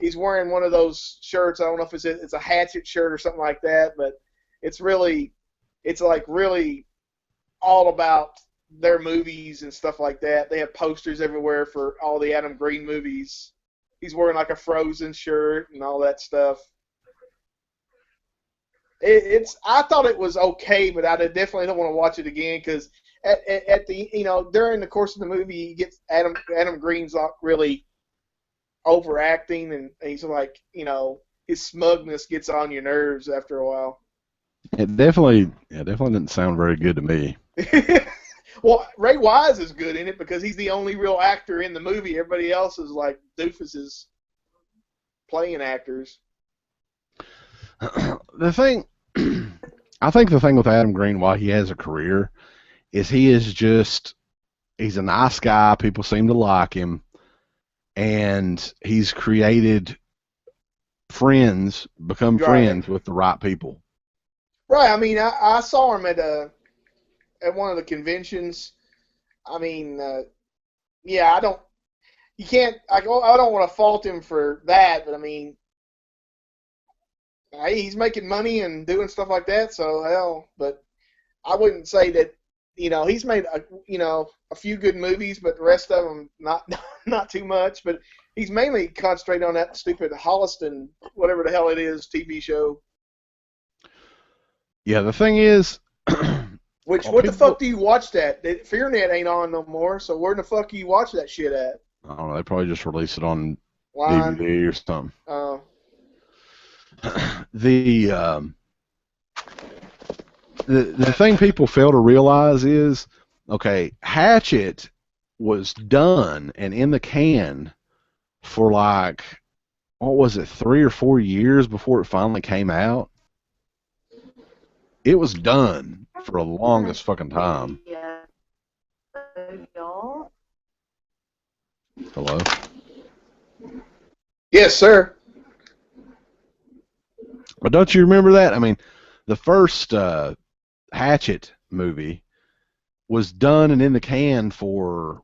He's wearing one of those shirts. I don't know if it's a Hatchet shirt or something like that, but it's like really all about their movies and stuff like that. They have posters everywhere for all the Adam Green movies. he's wearing like a Frozen shirt and all that stuff. I thought it was okay, but I definitely don't want to watch it again because at the during the course of the movie, he gets Adam Green's like really overacting, and he's like his smugness gets on your nerves after a while. It definitely didn't sound very good to me. Well, Ray Wise is good in it because he's the only real actor in the movie. Everybody else is like doofuses playing actors. I think the thing with Adam Green, why he has a career, is he's a nice guy. People seem to like him, and he's created become friends with the right people. Right. I mean, I saw him at one of the conventions. I mean, yeah, I don't want to fault him for that, but I mean, he's making money and doing stuff like that, so hell. But I wouldn't say that he's made a few good movies, but the rest of them not too much. But he's mainly concentrated on that stupid Holliston, whatever the hell it is, TV show. Yeah, the thing is, what the fuck do you watch that? FearNet ain't on no more, so where the fuck do you watch that shit at? I don't know. They probably just release it on Line. DVD or something. Oh. The thing people fail to realize is, okay, Hatchet was done and in the can for like, what was it, 3 or 4 years before it finally came out? It was done for the longest fucking time. Hello? Yes, sir. But don't you remember that? I mean, the first Hatchet movie was done and in the can for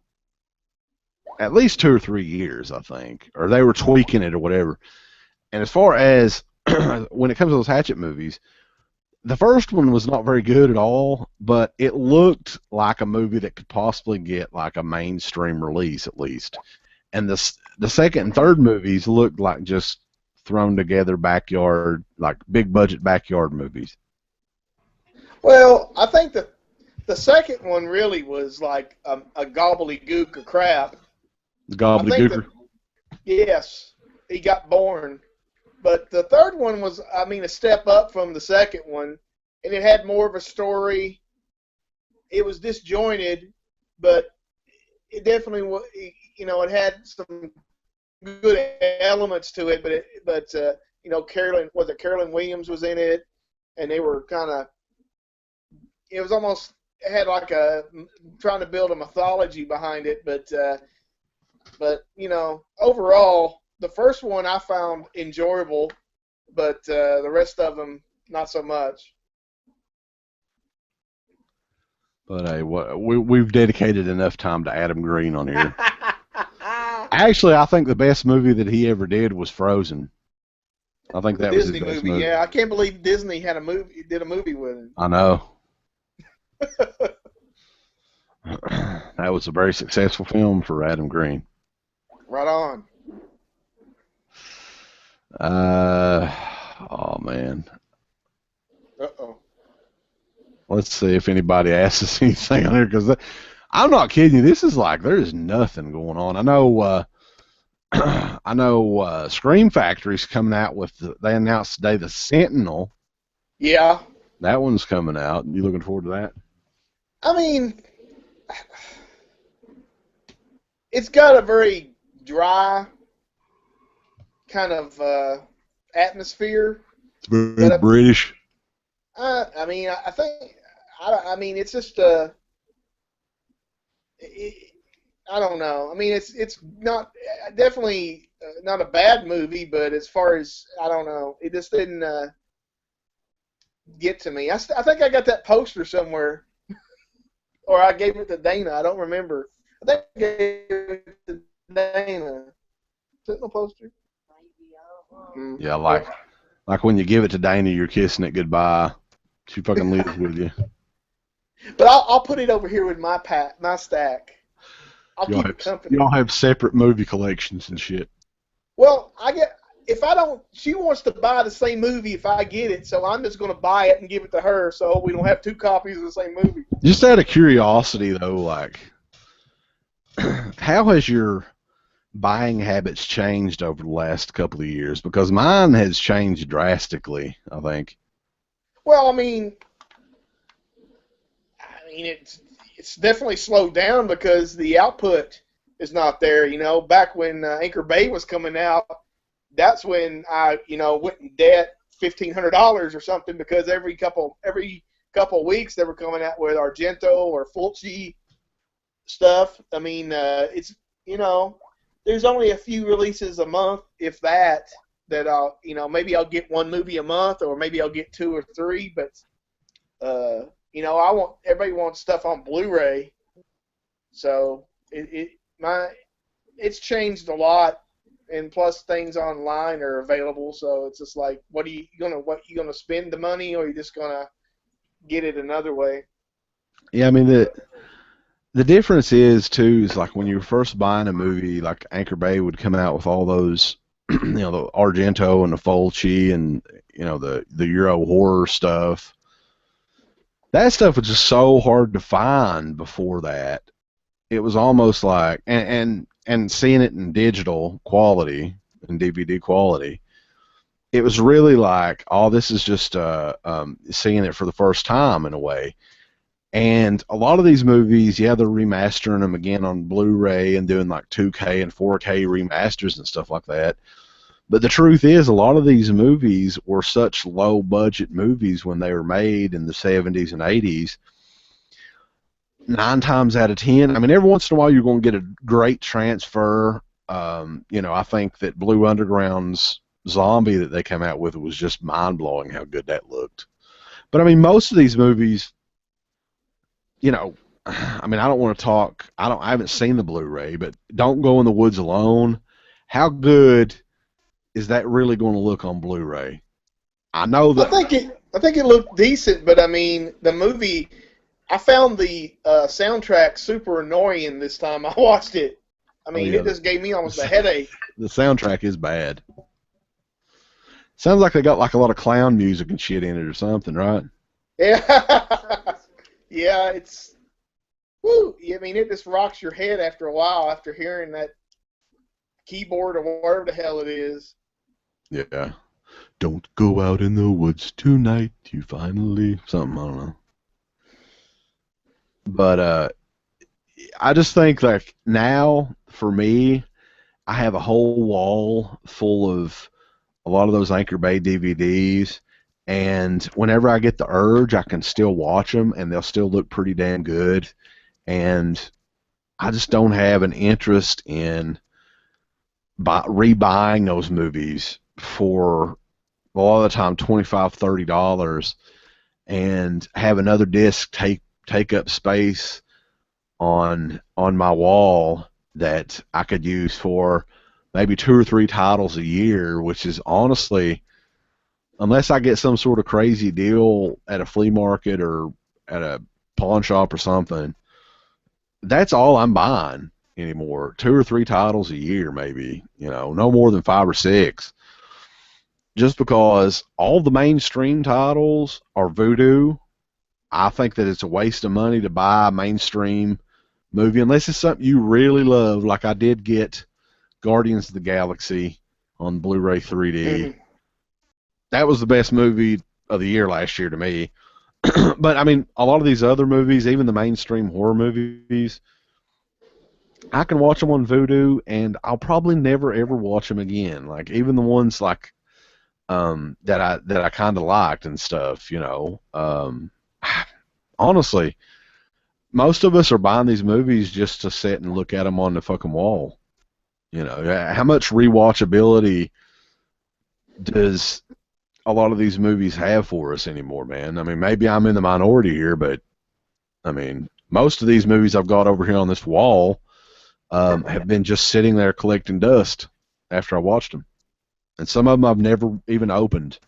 at least 2 or 3 years, I think, or they were tweaking it or whatever. And as far as when it comes to those Hatchet movies, the first one was not very good at all, but it looked like a movie that could possibly get like a mainstream release at least. And the second and third movies looked like just thrown together backyard, like big budget backyard movies. Well, I think the second one really was like a gobbledygook of crap. Gobbledygooker? Yes, he got born. But the third one was, I mean, a step up from the second one, and it had more of a story. It was disjointed, but it definitely was, it had some good elements to it. But Carolyn Williams was in it, and they were kind of, it was almost, it had like trying to build a mythology behind it, but overall, the first one I found enjoyable, but the rest of them not so much. But hey, we've dedicated enough time to Adam Green on here. Actually, I think the best movie that he ever did was Frozen. I think that was his best movie. Yeah, I can't believe Disney did a movie with him. I know. That was a very successful film for Adam Green. Right on. Oh man. Uh-oh. Let's see if anybody asks us anything on here, because I'm not kidding you. This is like, there's nothing going on. I know Scream Factory's coming out with, they announced today, the Sentinel. Yeah. That one's coming out. You looking forward to that? I mean, it's got a very dry kind of atmosphere. It's very British. I mean, I mean, it's just I don't know. I mean, it's not definitely not a bad movie, but as far as, I don't know, it just didn't get to me. I think I got that poster somewhere, or I gave it to Dana. I don't remember. I think I gave it to Dana. Is it no poster? Yeah, like when you give it to Dana, you're kissing it goodbye. She fucking lives with you. But I'll put it over here with my stack. I'll keep it company. Y'all have separate movie collections and shit. Well, if I don't, she wants to buy the same movie if I get it, so I'm just going to buy it and give it to her, so we don't have two copies of the same movie. Just out of curiosity, though, like, how has your buying habits changed over the last couple of years? Because mine has changed drastically, I think. Well, I mean, it's definitely slowed down because the output is not there. You know, back when Anchor Bay was coming out, that's when I, went in debt $1,500 or something because every couple of weeks they were coming out with Argento or Fulci stuff. I mean, it's there's only a few releases a month, if that I'll maybe I'll get one movie a month or maybe I'll get two or three, but everybody wants stuff on Blu-ray, so it's changed a lot, and plus things online are available, so it's just like, what you gonna spend the money, or are you just gonna get it another way? Yeah, I mean the difference is like when you were first buying a movie, like Anchor Bay would come out with all those, the Argento and the Fulci and the Euro horror stuff. That stuff was just so hard to find before that. It was almost like, and seeing it in digital quality and DVD quality, it was really like, oh, this is just seeing it for the first time in a way. And a lot of these movies, yeah, they're remastering them again on Blu-ray and doing like 2K and 4K remasters and stuff like that. But the truth is, a lot of these movies were such low-budget movies when they were made in the 70s and 80s. 9 times out of 10, I mean, every once in a while you're going to get a great transfer. I think that Blue Underground's Zombie that they came out with was just mind-blowing how good that looked. But, I mean, most of these movies, I mean, I don't want to talk. I haven't seen the Blu-ray, but Don't Go in the Woods Alone. How good is that really going to look on Blu-ray? I know that. I think it looked decent, but I mean, the movie. I found the soundtrack super annoying this time I watched it. I mean, it just gave me almost a headache. The soundtrack is bad. Sounds like they got like a lot of clown music and shit in it or something, right? Yeah. Yeah, it's. Woo! I mean, it just rocks your head after a while after hearing that keyboard or whatever the hell it is. Yeah. Don't go out in the woods tonight. You finally something, I don't know. But I just think like now for me, I have a whole wall full of a lot of those Anchor Bay DVDs, and whenever I get the urge, I can still watch them, and they'll still look pretty damn good. And I just don't have an interest in rebuying those movies for a lot of the time $25, $30, and have another disc take up space on my wall that I could use for maybe 2 or 3 titles a year, which is honestly, unless I get some sort of crazy deal at a flea market or at a pawn shop or something, that's all I'm buying anymore. 2 or 3 titles a year, maybe, no more than 5 or 6. Just because all the mainstream titles are voodoo. I think that it's a waste of money to buy a mainstream movie unless it's something you really love. Like I did get Guardians of the Galaxy on Blu-ray 3D. Mm-hmm. That was the best movie of the year last year to me. But I mean, a lot of these other movies, even the mainstream horror movies, I can watch them on Vudu, and I'll probably never ever watch them again. Like even the ones like that I kind of liked and stuff. Honestly, most of us are buying these movies just to sit and look at them on the fucking wall. How much rewatchability does a lot of these movies have for us anymore, man? I mean, maybe I'm in the minority here, but I mean, most of these movies I've got over here on this wall have been just sitting there collecting dust after I watched them, and some of them I've never even opened.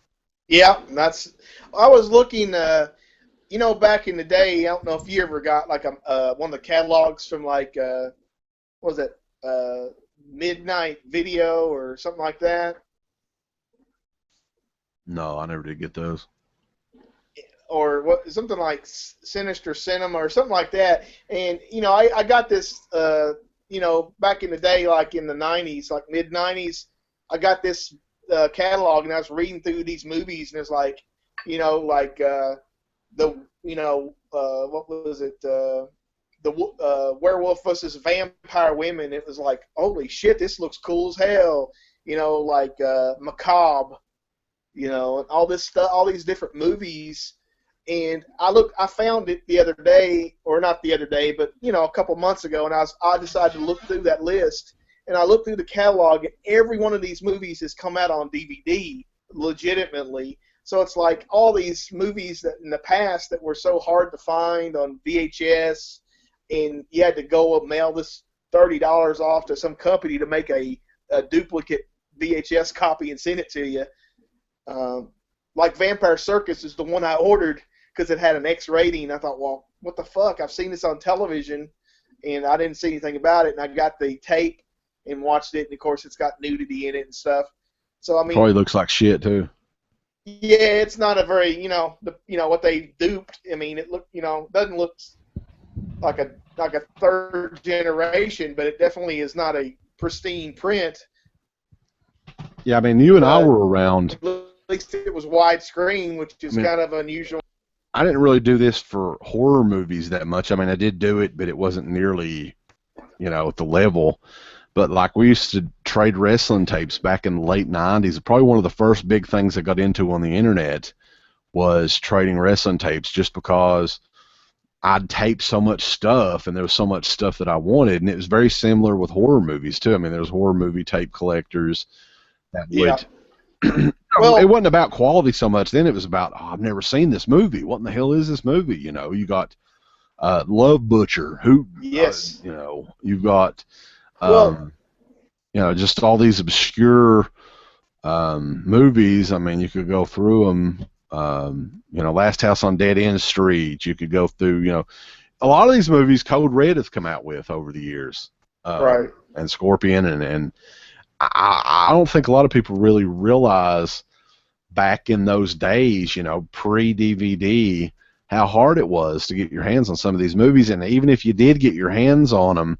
Yeah, I was looking. Back in the day, I don't know if you ever got like one of the catalogs from like what was it, Midnight Video or something like that. No, I never did get those. Or what, something like Sinister Cinema or something like that. And I got this, back in the day, like in the '90s, like mid '90s, I got this catalog, and I was reading through these movies, and it's like, what was it? The Werewolf versus Vampire Women. It was like, holy shit, this looks cool as hell. Macabre. And all this stuff, all these different movies. And I found it the other day, or not the other day, but a couple months ago, and I decided to look through that list, and I looked through the catalog, and every one of these movies has come out on DVD, legitimately. So it's like all these movies that in the past that were so hard to find on VHS, and you had to go mail this $30 off to some company to make a duplicate VHS copy and send it to you. Like Vampire Circus is the one I ordered because it had an X rating. I thought, well, what the fuck? I've seen this on television, and I didn't see anything about it. And I got the tape and watched it, and of course, it's got nudity in it and stuff. So I mean, Probably looks like shit too. Yeah, it's not a very what they duped. I mean, it doesn't look like a third generation, but it definitely is not a pristine print. Yeah, I mean, you and I were around. At least it was widescreen, which is kind of unusual. I didn't really do this for horror movies that much. I mean, I did do it, but it wasn't nearly, at the level. But like we used to trade wrestling tapes back in the late '90s. Probably one of the first big things I got into on the internet was trading wrestling tapes, just because I'd tape so much stuff, and there was so much stuff that I wanted, and it was very similar with horror movies too. I mean, there was horror movie tape collectors that would. Yeah. Well, it wasn't about quality so much then. It was about, I've never seen this movie. What in the hell is this movie? You got Love Butcher. Yes. You've got, just all these obscure movies. I mean, you could go through them. Last House on Dead End Street. You could go through, a lot of these movies Code Red has come out with over the years. Right. And Scorpion and I don't think a lot of people really realize back in those days, pre-DVD, how hard it was to get your hands on some of these movies. And even if you did get your hands on them,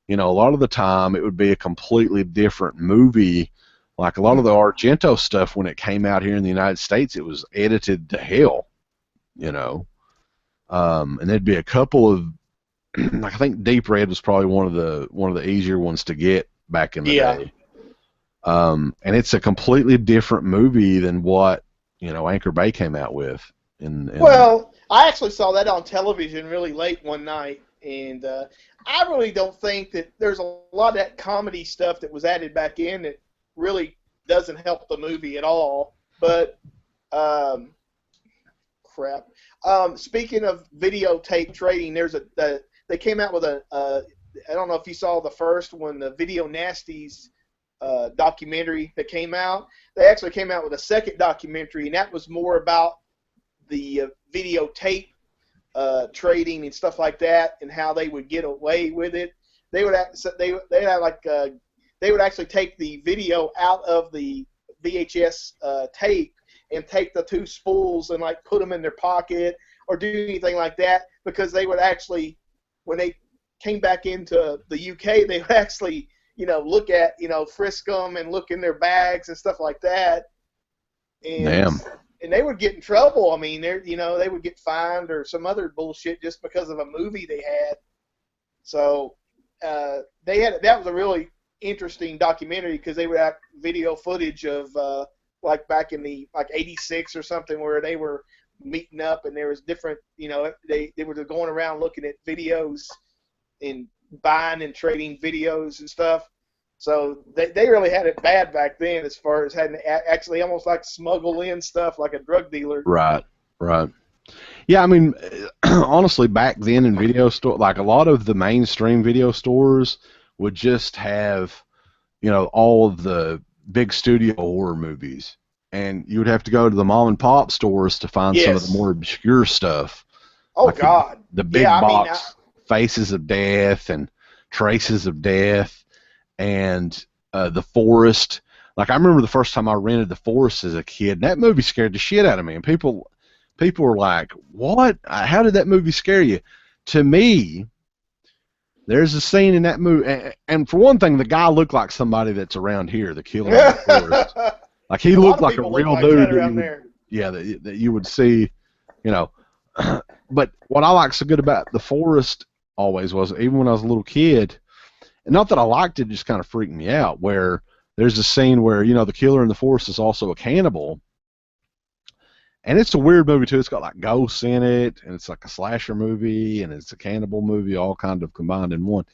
a lot of the time it would be a completely different movie. Like a lot of the Argento stuff, when it came out here in the United States, it was edited to hell, and there'd be a couple of, I think Deep Red was probably one of the easier ones to get back in the day. And it's a completely different movie than what Anchor Bay came out with. Well, I actually saw that on television really late one night, and I really don't think that there's a lot of that comedy stuff that was added back in that really doesn't help the movie at all. But crap. Speaking of videotape trading, they came out with I don't know if you saw the first one, the Video Nasties documentary that came out. They actually came out with a second documentary, and that was more about the videotape trading and stuff like that, and how they would get away with it. They would actually take the video out of the VHS tape and take the two spools and like put them in their pocket or do anything like that, because they would actually, when they came back into the UK, they would actually look at, frisk them and look in their bags and stuff like that. And, Damn. And they would get in trouble. I mean, they would get fined or some other bullshit just because of a movie they had. So that was a really interesting documentary, because they would have video footage of like back in the '86 or something, where they were meeting up and there was different, they were going around looking at videos and buying and trading videos and stuff. So they really had it bad back then, as far as having to actually almost like smuggle in stuff like a drug dealer. Right. Yeah, I mean, honestly, back then in video store, like a lot of the mainstream video stores would just have, all of the big studio horror movies, and you would have to go to the mom and pop stores to find some of the more obscure stuff. Oh, like God. The big box Faces of Death and Traces of Death. and The Forest. Like I remember the first time I rented The Forest as a kid, and that movie scared the shit out of me. And people were like, "What? How did that movie scare you?" To me, there's a scene in that movie, and for one thing, the guy looked like somebody that's around here, the killer in The Forest. Like he looked like a real dude around there. Yeah, that you would see, you know. But what I like so good about The Forest always was, even when I was a little kid, and not that I liked it, it just kind of freaked me out, where there's a scene where, the killer in The Forest is also a cannibal. And it's a weird movie, too. It's got, like, ghosts in it, and it's like a slasher movie, and it's a cannibal movie, all kind of combined in one.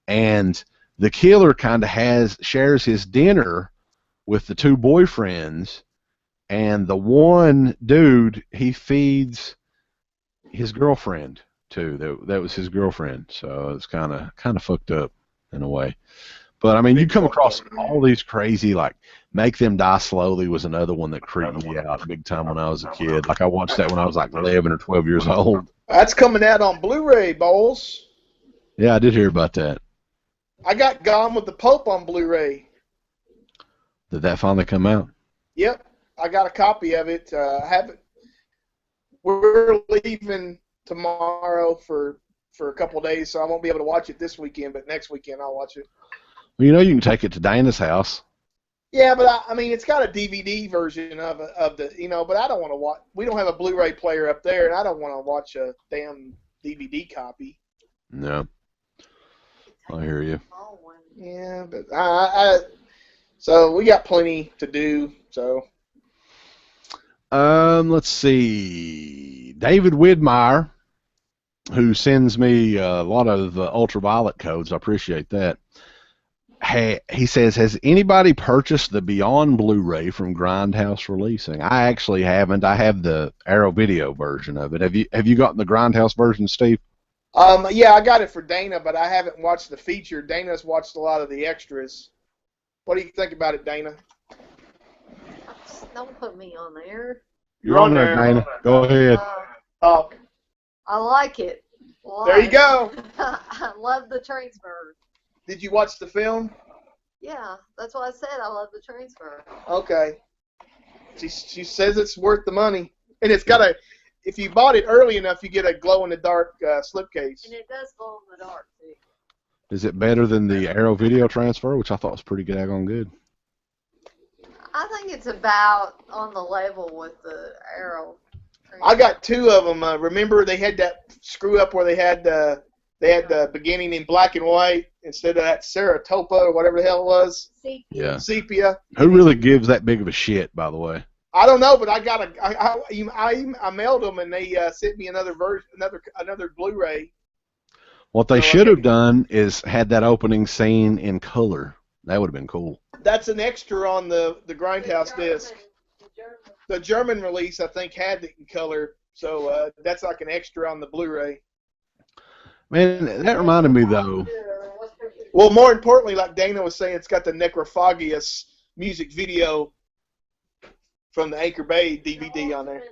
And the killer kind of shares his dinner with the two boyfriends, and the one dude he feeds his girlfriend to. That was his girlfriend, so it's kind of fucked up in a way. But I mean, you come across all these crazy, like Make Them Die Slowly was another one that creeped me out big time when I was a kid. Like I watched that when I was like 11 or 12 years old. That's coming out on Blu-ray, balls. Yeah, I did hear about that. I got Gone with the Pope on Blu-ray. Did that finally come out? Yep, I got a copy of it. I haven't. We're leaving tomorrow for a couple of days, so I won't be able to watch it this weekend. But next weekend I'll watch it. Well, you can take it to Dana's house. Yeah, but I mean, it's got a DVD version of the, but I don't want to watch. We don't have a Blu-ray player up there, and I don't want to watch a damn DVD copy. No, I hear you. Yeah, but so we got plenty to do. So, let's see. David Widmeyer, who sends me a lot of ultraviolet codes. I appreciate that. He says, has anybody purchased the Beyond Blu-ray from Grindhouse Releasing? I actually haven't. I have the Arrow Video version of it. Have you gotten the Grindhouse version, Steve? Yeah, I got it for Dana, but I haven't watched the feature. Dana's watched a lot of the extras. What do you think about it, Dana? Don't put me on there. You're on there, Dana. Go ahead. Talk. I like it. There you go. I love the transfer. Did you watch the film? Yeah, that's what I said. I love the transfer. Okay. She says it's worth the money, and it's got if you bought it early enough, you get a glow-in-the-dark slipcase. And it does glow in the dark, too. Is it better than the Arrow Video transfer, which I thought was pretty daggone good? I think it's about on the level with the Arrow transfer. I got two of them. Remember, they had that screw-up where they had the beginning in black and white instead of that Saratoga or whatever the hell it was. Sepia. Yeah. Sepia. Who really gives that big of a shit, by the way? I don't know, but I got I mailed them and they sent me another version, another Blu-ray. What they should have done is had that opening scene in color. That would have been cool. That's an extra on the Grindhouse disc. The German release, I think, had it in color, so that's like an extra on the Blu-ray. Man, that reminded me, though. Well, more importantly, like Dana was saying, it's got the Necrophagius music video from the Anchor Bay DVD on there.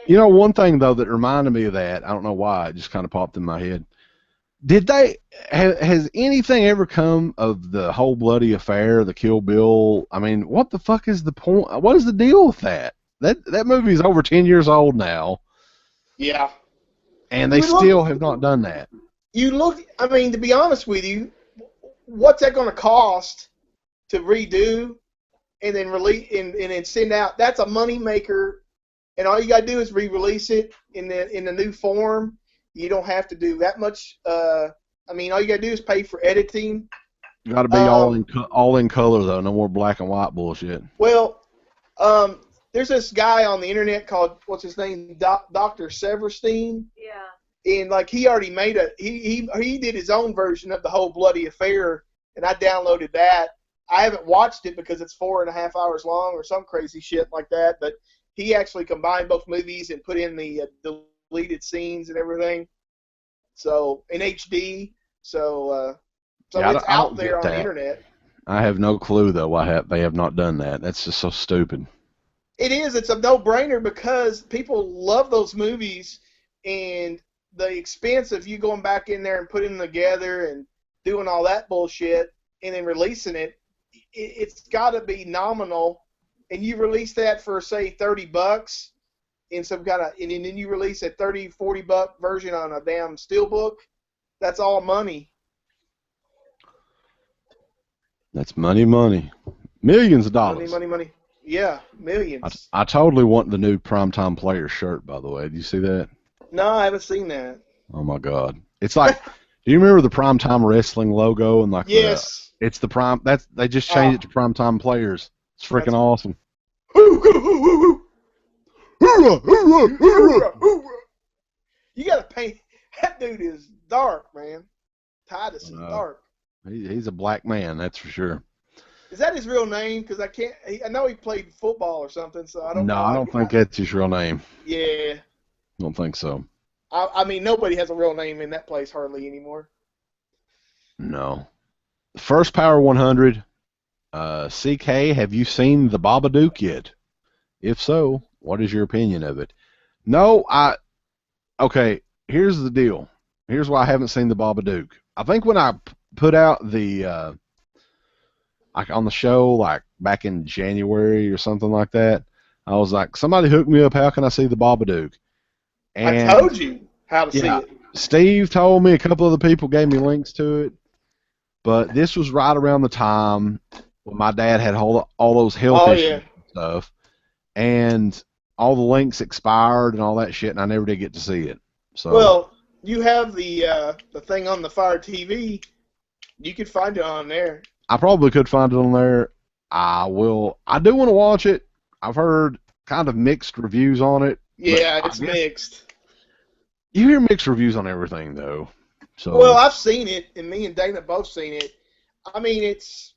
You know, one thing, though, that reminded me of that, I don't know why, it just kind of popped in my head. Has anything ever come of the whole bloody affair, the Kill Bill? I mean, what the fuck is the point? What is the deal with that? That movie is over 10 years old now. Yeah. And they still have not done that. I mean, to be honest with you, what's that going to cost to redo and then release and then send out? That's a money maker, and all you got to do is re-release it in the new form. You don't have to do that much. I mean, all you got to do is pay for editing. Got to be all in color though, no more black and white bullshit. Well, there's this guy on the internet called what's his name, Dr. Severstein. Yeah. And like he already made he did his own version of the whole bloody affair, and I downloaded that. I haven't watched it because it's 4.5 hours long or some crazy shit like that. But he actually combined both movies and put in the deleted scenes and everything. So in HD. So it's out there on the internet. I have no clue though why they have not done that. That's just so stupid. It is. It's a no-brainer because people love those movies, and the expense of you going back in there and putting them together and doing all that bullshit, and then releasing it, it's got to be nominal. And you release that for, say, $30 in some kind of, and then you release a $30-$40 version on a damn steelbook. That's all money. That's money. Millions of dollars. Money. Yeah, millions. I totally want the new Primetime Players shirt, by the way. Do you see that? No, I haven't seen that. Oh, my God. It's like, do you remember the Primetime Wrestling logo? And like yes. It's the Prime, they just changed it to Primetime Players. It's freaking awesome. You got to paint. That dude is dark, man. Titus is dark. He's a black man, that's for sure. Is that his real name? Because I know he played football or something, so I don't know. No, I don't think that's his real name. Yeah. Don't think so. I mean, nobody has a real name in that place hardly anymore. No. First Power 100. CK, have you seen The Babadook yet? If so, what is your opinion of it? No, okay, here's the deal. Here's why I haven't seen The Babadook. I think when I put out the like on the show, like back in January or something like that, I was like, somebody hook me up, how can I see The Babadook? And I told you how to see it. Steve told me, a couple of the people gave me links to it, but this was right around the time when my dad had all those health issues and stuff, and all the links expired and all that shit, and I never did get to see it. So, well, you have the thing on the Fire TV. You could find it on there. I probably could find it on there. I will. I do want to watch it. I've heard kind of mixed reviews on it. Yeah, it's mixed. You hear mixed reviews on everything, though. So. Well, I've seen it, and me and Dana both seen it. I mean, it's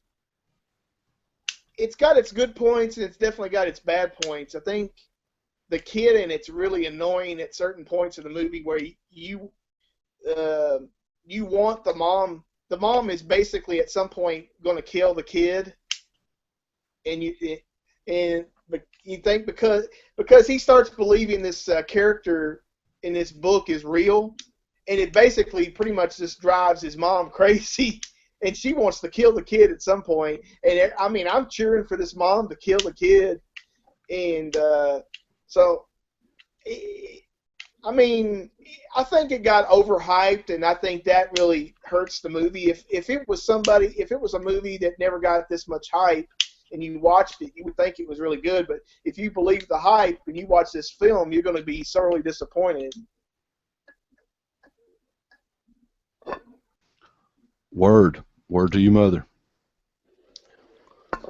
got its good points, and it's definitely got its bad points. I think the kid in it's really annoying at certain points of the movie where you want the mom. The mom is basically at some point going to kill the kid, and you think because he starts believing this character in this book is real, and it basically pretty much just drives his mom crazy, and she wants to kill the kid at some point. And I mean, I'm cheering for this mom to kill the kid, and so. I mean, I think it got overhyped, and I think that really hurts the movie. If it was a movie that never got this much hype, and you watched it, you would think it was really good. But if you believe the hype and you watch this film, you're going to be sorely disappointed. Word to you, mother.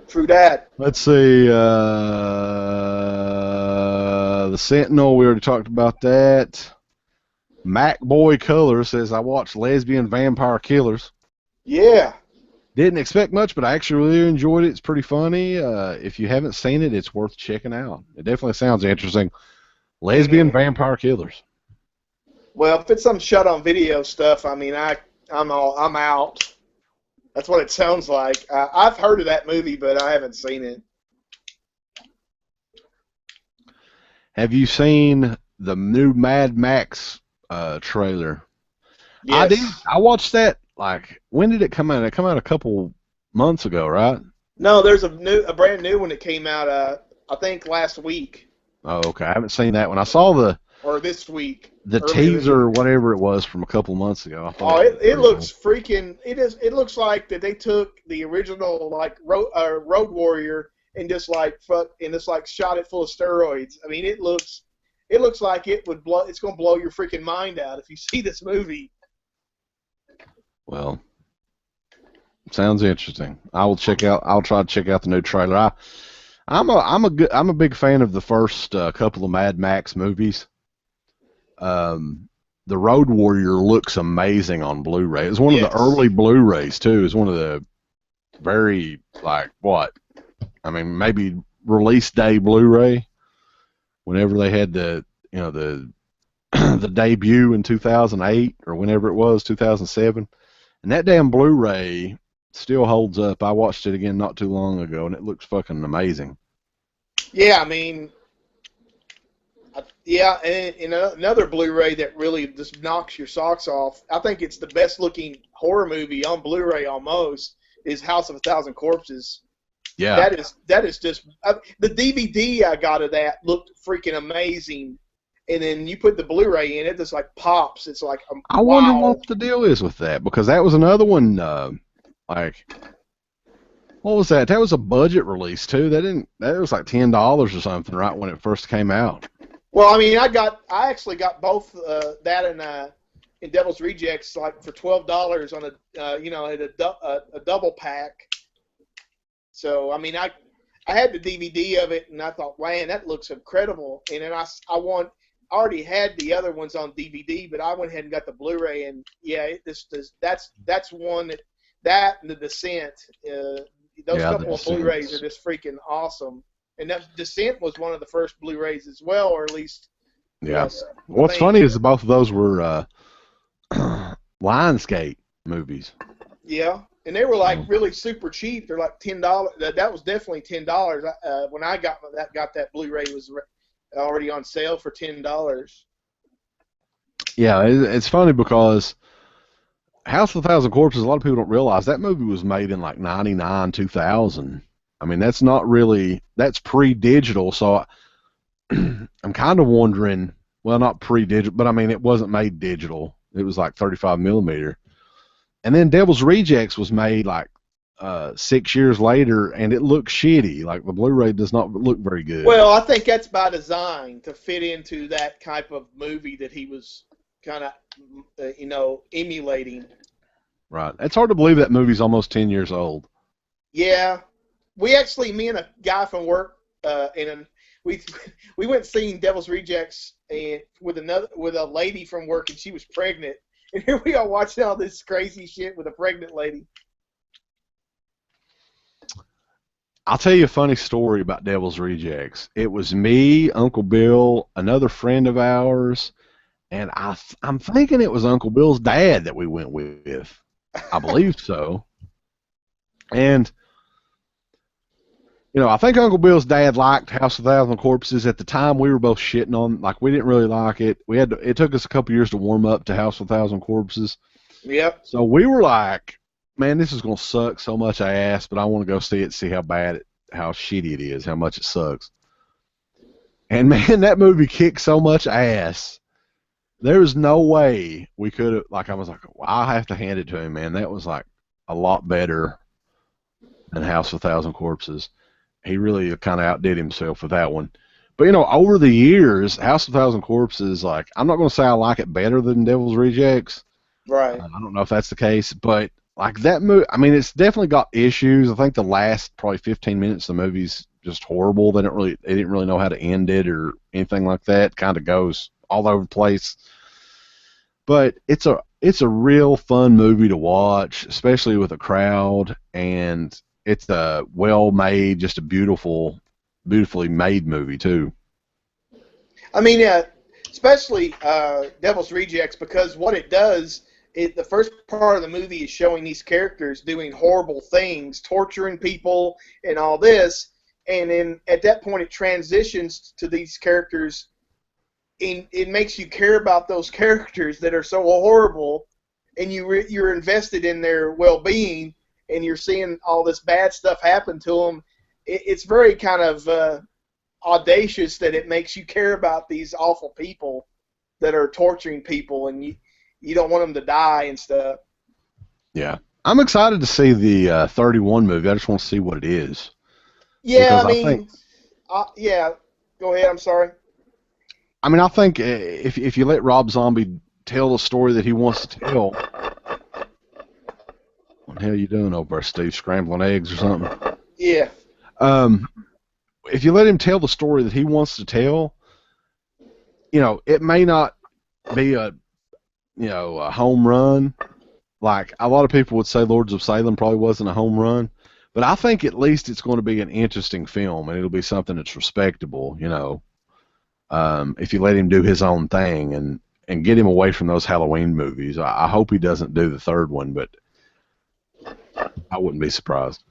True that. Let's see. The Sentinel, we already talked about that. Mac Boy Color says, I watched Lesbian Vampire Killers. Yeah. Didn't expect much, but I actually really enjoyed it. It's pretty funny. If you haven't seen it, it's worth checking out. It definitely sounds interesting. Lesbian Vampire Killers. Well, if it's some shut on video stuff, I mean, I'm out. That's what it sounds like. I've heard of that movie, but I haven't seen it. Have you seen the new Mad Max trailer? Yes. I did. I watched that. Like, when did it come out? It came out a couple months ago, right? No, there's a brand new one that came out. I think last week. Oh, okay. I haven't seen that one. I saw or this week. The teaser, whatever it was, from a couple months ago. It looks freaking. It looks like that they took the original like Road Warrior and just like shot it full of steroids. I mean, it looks like it's going to blow your freaking mind out if you see this movie. Well, sounds interesting. I'll try to check out the new trailer. I'm a big fan of the first couple of Mad Max movies. The Road Warrior looks amazing on Blu-ray. It was one of the early Blu-rays too. It was one of the very maybe release day Blu-ray. Whenever they had the the debut in 2008 or whenever it was, 2007, and that damn Blu-ray still holds up. I watched it again not too long ago, and it looks fucking amazing. Yeah, I mean. Yeah, and another Blu-ray that really just knocks your socks off. I think it's the best-looking horror movie on Blu-ray almost. is House of a Thousand Corpses. Yeah. That is just the DVD I got of that looked freaking amazing, and then you put the Blu-ray in it, just like pops. It's like I wonder wow. what the deal is with that, because that was another one. Like, what was that? That was a budget release too. That was like $10 or something, right when it first came out. Well, I mean, I actually got both that and in Devil's Rejects like for $12 on a double pack. So I mean, I had the DVD of it, and I thought, man, that looks incredible. And then I already had the other ones on DVD, but I went ahead and got the Blu-ray, and yeah, that's one that and The Descent. Those couple of Blu-rays are just freaking awesome. And that Descent was one of the first Blu-rays as well, or at least. Yeah. Yes, What's funny is both of those were Lionsgate movies. Yeah, and they were like really super cheap. They're like $10. That was definitely $10. When I got that Blu-ray, it was already on sale for $10. Yeah, it's funny because House of a Thousand Corpses, a lot of people don't realize that movie was made in like 99, 2000. I mean, that's pre-digital, so I'm kind of wondering, well, not pre-digital, but I mean, it wasn't made digital. It was like 35 millimeter. And then Devil's Rejects was made like 6 years later, and it looks shitty. Like the Blu-ray does not look very good. Well, I think that's by design to fit into that type of movie that he was kind of, emulating. Right. It's hard to believe that movie's almost 10 years old. Yeah. Me and a guy from work, we went seeing Devil's Rejects and with a lady from work, and she was pregnant. And here we are watching all this crazy shit with a pregnant lady. I'll tell you a funny story about Devil's Rejects. It was me, Uncle Bill, another friend of ours, and I'm thinking it was Uncle Bill's dad that we went with. I believe so. And, I think Uncle Bill's dad liked House of a Thousand Corpses. At the time, we were both shitting on, like, we didn't really like it. It took us a couple years to warm up to House of a Thousand Corpses. Yep. So we were like, man, this is going to suck so much ass, but I want to go see it, see how shitty it is, how much it sucks. And, man, that movie kicked so much ass. There was no way we could have, like, I was like, well, I have to hand it to him, man. That was, like, a lot better than House of a Thousand Corpses. He really kind of outdid himself with that one. But, over the years, House of a Thousand Corpses, like, I'm not going to say I like it better than Devil's Rejects. Right. I don't know if that's the case, but, like, that movie, I mean, it's definitely got issues. I think the last probably 15 minutes of the movie's just horrible. They didn't really know how to end it or anything like that. Kind of goes all over the place. But it's a real fun movie to watch, especially with a crowd, and it's a well-made, just a beautifully made movie too. I mean, especially Devil's Rejects, because what it does, the first part of the movie is showing these characters doing horrible things, torturing people and all this, and then at that point it transitions to these characters, and it makes you care about those characters that are so horrible, and you're invested in their well-being, and you're seeing all this bad stuff happen to them. It's very kind of audacious that it makes you care about these awful people that are torturing people, and you don't want them to die and stuff. Yeah. I'm excited to see the 31 movie. I just want to see what it is. Yeah, yeah. Go ahead, I'm sorry. I mean, I think if you let Rob Zombie tell the story that he wants to tell... What the hell are you doing over there, Steve? Scrambling eggs or something? Yeah. If you let him tell the story that he wants to tell, it may not be a home run. Like a lot of people would say Lords of Salem probably wasn't a home run, but I think at least it's going to be an interesting film, and it'll be something that's respectable, if you let him do his own thing and get him away from those Halloween movies. I hope he doesn't do the third one, but I wouldn't be surprised.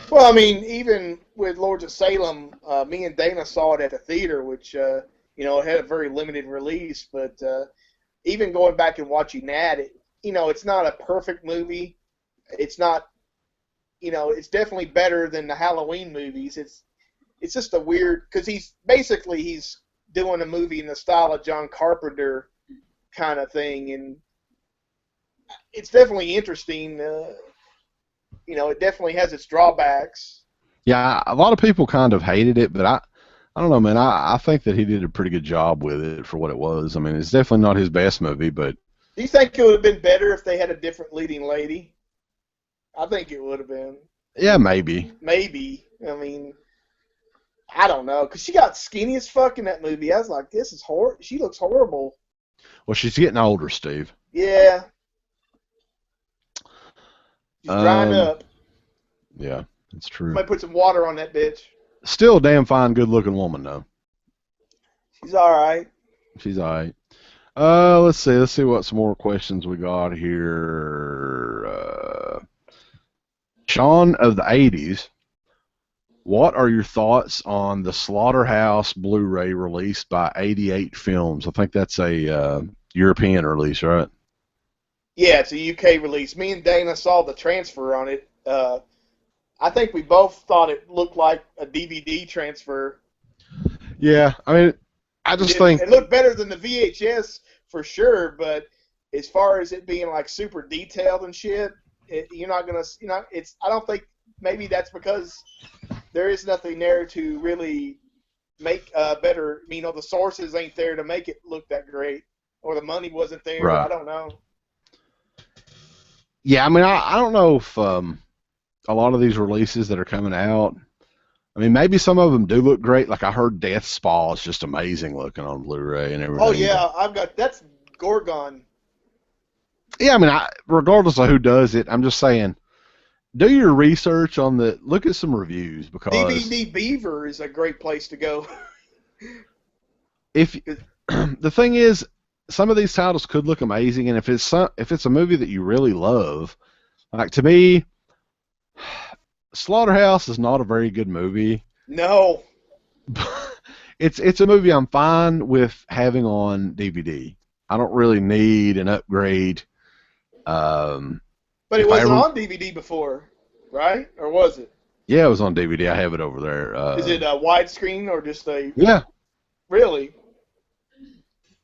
Well, I mean, even with Lords of Salem, me and Dana saw it at the theater, which, it had a very limited release. But even going back and watching that, it's not a perfect movie. It's not, it's definitely better than the Halloween movies. It's just a weird, because he's doing a movie in the style of John Carpenter kind of thing, and it's definitely interesting. It definitely has its drawbacks. Yeah, a lot of people kind of hated it, but I don't know, man. I think that he did a pretty good job with it for what it was. I mean, it's definitely not his best movie, but. Do you think it would have been better if they had a different leading lady? I think it would have been. Yeah, maybe. Maybe. I mean, I don't know, because she got skinny as fuck in that movie. I was like, this is horrible. She looks horrible. Well, she's getting older, Steve. Yeah. She's drying up. Yeah, that's true. Might put some water on that bitch. Still a damn fine, good-looking woman, though. She's all right. She's all right. Let's see what some more questions we got here. Sean of the 80s, what are your thoughts on the Slaughterhouse Blu-ray released by 88 Films? I think that's a European release, right? Yeah, it's a UK release. Me and Dana saw the transfer on it. I think we both thought it looked like a DVD transfer. Yeah, I mean, I just think it looked better than the VHS for sure, but as far as it being like super detailed and shit, you're not gonna, I don't think, maybe that's because there is nothing there to really make better. The sources ain't there to make it look that great, or the money wasn't there. Right. I don't know. Yeah, I mean, I don't know if a lot of these releases that are coming out, I mean, maybe some of them do look great. Like I heard Death Spa is just amazing looking on Blu-ray and everything. Oh yeah, that's Gorgon. Yeah, I mean, regardless of who does it, I'm just saying, do your research on look at some reviews, because DVD Beaver is a great place to go. If the thing is, some of these titles could look amazing, and if it's a movie that you really love, like to me, Slaughterhouse is not a very good movie. No. It's a movie I'm fine with having on DVD. I don't really need an upgrade. But it wasn't on DVD before, right? Or was it? Yeah, it was on DVD. I have it over there. Is it a widescreen or just a... Yeah. Really?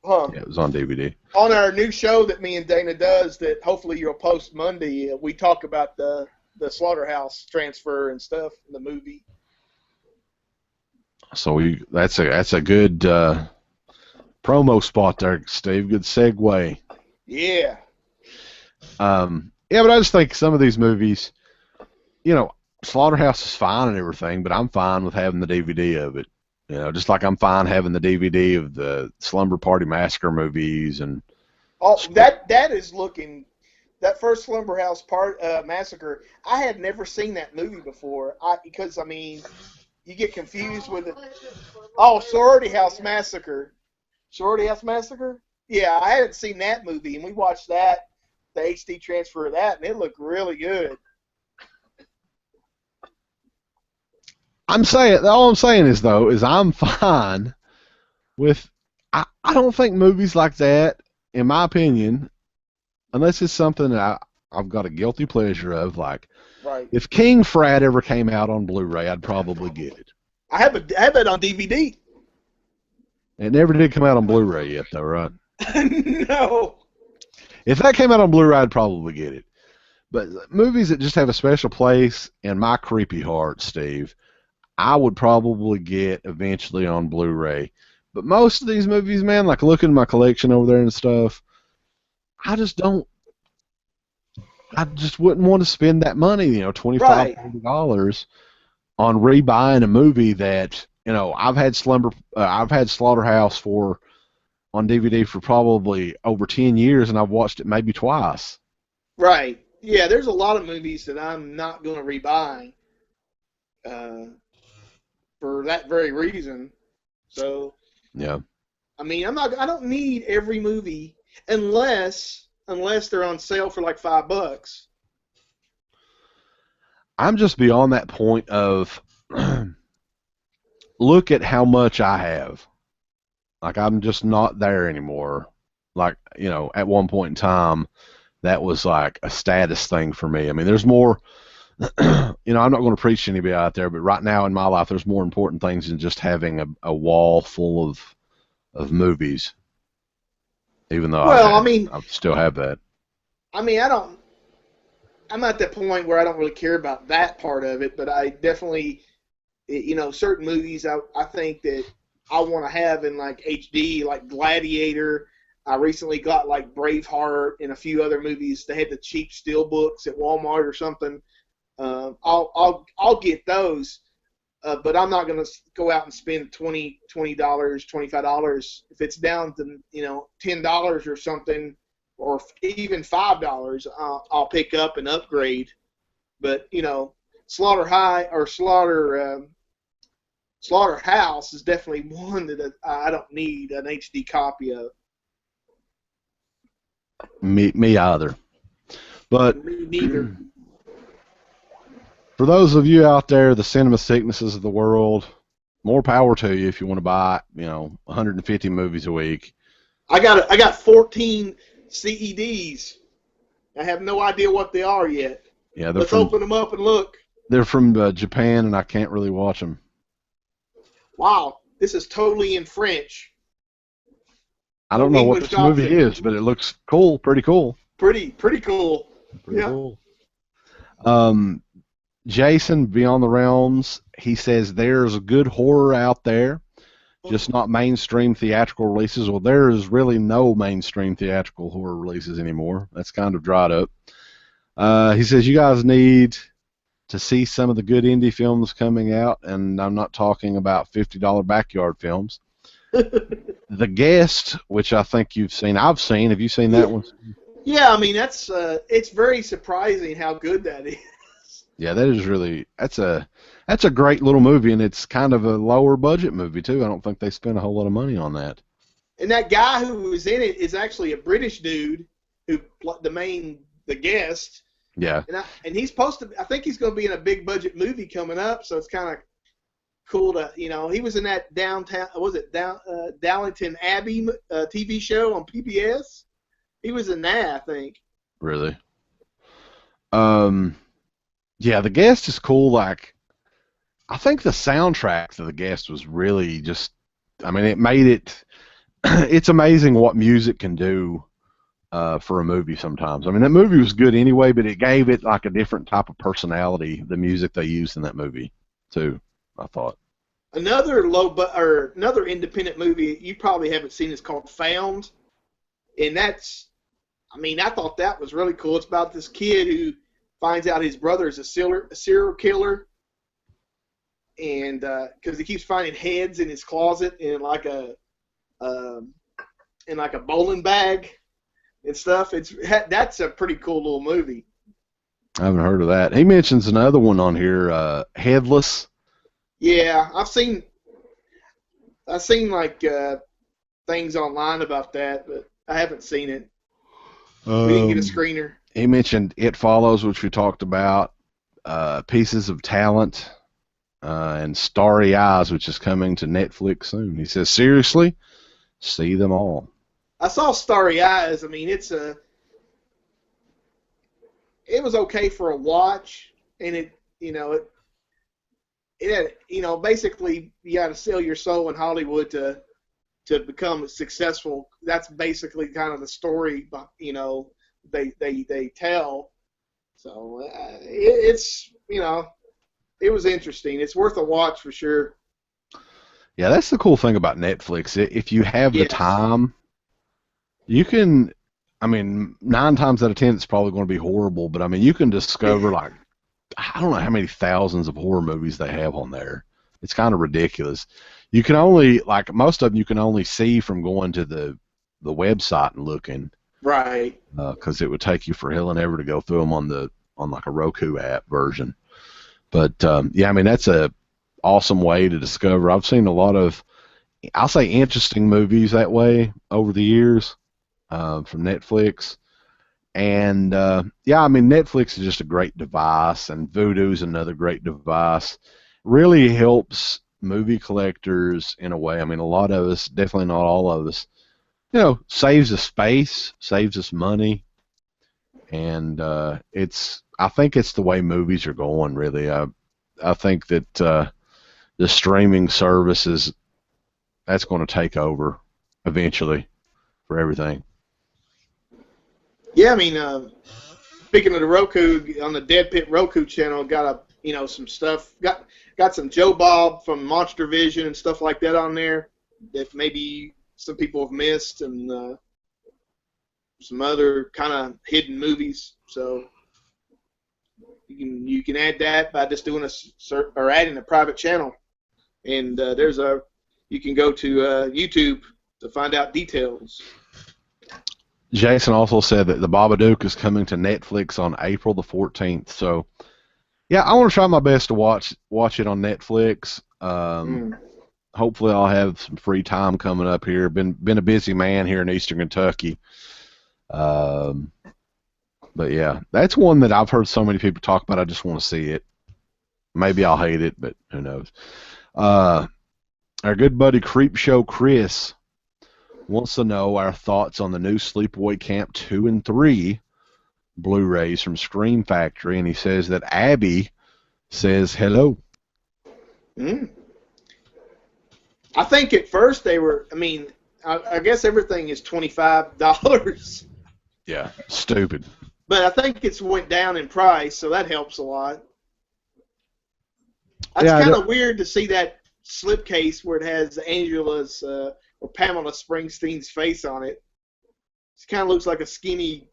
Huh. Yeah, it was on DVD. On our new show that me and Dana does that hopefully you'll post Monday, we talk about the Slaughterhouse transfer and stuff in the movie. So that's a good promo spot there, Steve. Good segue. Yeah. Yeah, but I just think some of these movies, Slaughterhouse is fine and everything, but I'm fine with having the DVD of it. Just like I'm fine having the DVD of the Slumber Party Massacre movies and. Oh, that is looking. That first Slumber House Massacre, I had never seen that movie before. Because you get confused with it. Oh, Sorority House Massacre. Sorority House Massacre? Yeah, I hadn't seen that movie, and we watched that, the HD transfer of that, and it looked really good. All I'm saying is I'm fine with. I don't think movies like that, in my opinion, unless it's something that I've got a guilty pleasure of, like. Right. If King Frat ever came out on Blu-ray, I'd probably get it. I have it on DVD. It never did come out on Blu-ray yet, though, right? No. If that came out on Blu-ray, I'd probably get it. But movies that just have a special place in my creepy heart, Steve, I would probably get eventually on Blu-ray. But most of these movies, man, like looking at my collection over there and stuff, I just wouldn't want to spend that money, $25, right. $40 on rebuying a movie that, I've had Slaughterhouse on DVD for probably over 10 years, and I've watched it maybe twice. Right. Yeah, there's a lot of movies that I'm not going to rebuy for that very reason. So, yeah. I don't need every movie unless they're on sale for like $5. I'm just beyond that point of look at how much I have. Like, I'm just not there anymore. Like, at one point in time, that was like a status thing for me. I mean, there's more, I'm not going to preach to anybody out there, but right now in my life, there's more important things than just having a wall full of movies, even though Well, I still have that. I mean, I'm at that point where I don't really care about that part of it, but I definitely, certain movies I think that I want to have in like HD, like Gladiator. I recently got like Braveheart and a few other movies. They had the cheap steel books at Walmart or something. I'll get those, but I'm not going to go out and spend $20, $25 if it's down to $10 or something, or even $5. I'll pick up and upgrade. But Slaughterhouse is definitely one that I don't need an HD copy of. Me either. But Me neither. for those of you out there, the cinema sicknesses of the world, more power to you if you want to buy, 150 movies a week. I got 14 CEDs. I have no idea what they are yet. Yeah, let's open them up and look. They're from Japan, and I can't really watch them. Wow, this is totally in French. I don't know what this movie is, but it looks cool, pretty cool. Pretty cool. Pretty cool. Jason, Beyond the Realms, he says there's good horror out there, just not mainstream theatrical releases. Well, there is really no mainstream theatrical horror releases anymore. That's kind of dried up. He says you guys need to see some of the good indie films coming out, and I'm not talking about $50 backyard films. The Guest, which I think you've seen. I've seen. Have you seen that one? Yeah, I mean that's it's very surprising how good that is. Yeah, that is really that's a great little movie, and it's kind of a lower budget movie too. I don't think they spent a whole lot of money on that. And that guy who was in it is actually a British dude who the guest. Yeah. And he's supposed to. I think he's going to be in a big budget movie coming up, so it's kind of cool to he was in that Downton Abbey TV show on PBS. He was in that, I think. Really. Yeah, The Guest is cool. Like, I think the soundtrack to The Guest was really just. I mean, it made it. It's amazing what music can do for a movie sometimes. I mean, that movie was good anyway, but it gave it like a different type of personality, the music they used in that movie, too, I thought. Another another independent movie you probably haven't seen is called Found. And I thought that was really cool. It's about this kid who finds out his brother is a serial killer, and because he keeps finding heads in his closet in like a bowling bag and stuff. That's a pretty cool little movie. I haven't heard of that. He mentions another one on here, Headless. Yeah, I've seen like things online about that, but I haven't seen it. We didn't get a screener. He mentioned It Follows, which we talked about, Pieces of Talent, and Starry Eyes, which is coming to Netflix soon. He says, seriously, see them all. I saw Starry Eyes. I mean, it was okay for a watch, and it had, basically you got to sell your soul in Hollywood to become successful. That's basically kind of the story, they tell. So it's it was interesting. It's worth a watch for sure. Yeah, that's the cool thing about Netflix. If you have the time, you can. I mean, 9 times out of 10, it's probably going to be horrible, but I mean, you can discover like I don't know how many thousands of horror movies they have on there. It's kind of ridiculous. You can only most of them you can only see from going to the website and looking. Right. Because it would take you for hell and ever to go through them on like a Roku app version. But yeah, I mean that's a awesome way to discover. I've seen a lot of, I'll say, interesting movies that way over the years from Netflix. And yeah, I mean Netflix is just a great device, and Vudu is another great device. Really helps movie collectors in a way. I mean, a lot of us, definitely not all of us, saves us space, saves us money. and I think it's the way movies are going. Really, I think that the streaming services that's going to take over eventually for everything. Yeah, I mean, speaking of the Roku, on the DEADPIT Roku channel, got some stuff. Got some Joe Bob from Monster Vision and stuff like that on there that maybe some people have missed, and some other kind of hidden movies. So you can add that by just doing or adding a private channel, and you can go to YouTube to find out details. Jason also said that The Babadook is coming to Netflix on April the 14th. So, yeah, I want to try my best to watch it on Netflix. Hopefully, I'll have some free time coming up here. Been a busy man here in Eastern Kentucky. But yeah, that's one that I've heard so many people talk about. I just want to see it. Maybe I'll hate it, but who knows? Our good buddy Creepshow Chris wants to know our thoughts on the new Sleepaway Camp 2 and 3 Blu-rays from Scream Factory, and he says that Abby says hello. I think at first they were, I guess everything is $25. Yeah, stupid. But I think it's went down in price, so that helps a lot. It's kind of weird to see that slipcase where it has Angela's or Pamela Springsteen's face on it. It kind of looks like a skinny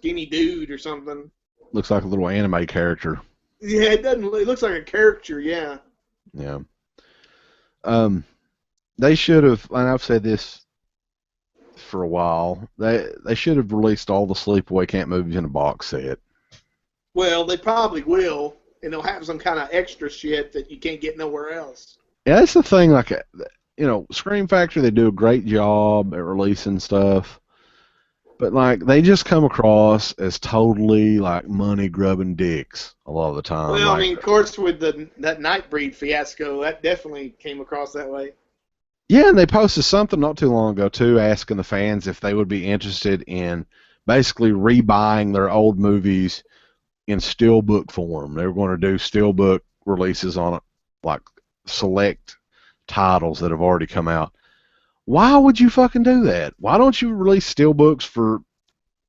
dude or something. Looks like a little anime character. Yeah, it doesn't. It looks like a caricature. Yeah. Yeah. They should have, and I've said this for a while. They should have released all the Sleepaway Camp movies in a box set. Well, they probably will, and they'll have some kind of extra shit that you can't get nowhere else. Yeah, that's the thing. Like, Scream Factory, they do a great job at releasing stuff, but like they just come across as totally like money grubbing dicks a lot of the time. Well, of course, with that Nightbreed fiasco, that definitely came across that way. Yeah, and they posted something not too long ago too, asking the fans if they would be interested in basically rebuying their old movies in steelbook form. They were going to do steelbook releases on like select titles that have already come out. Why would you fucking do that? Why don't you release steelbooks for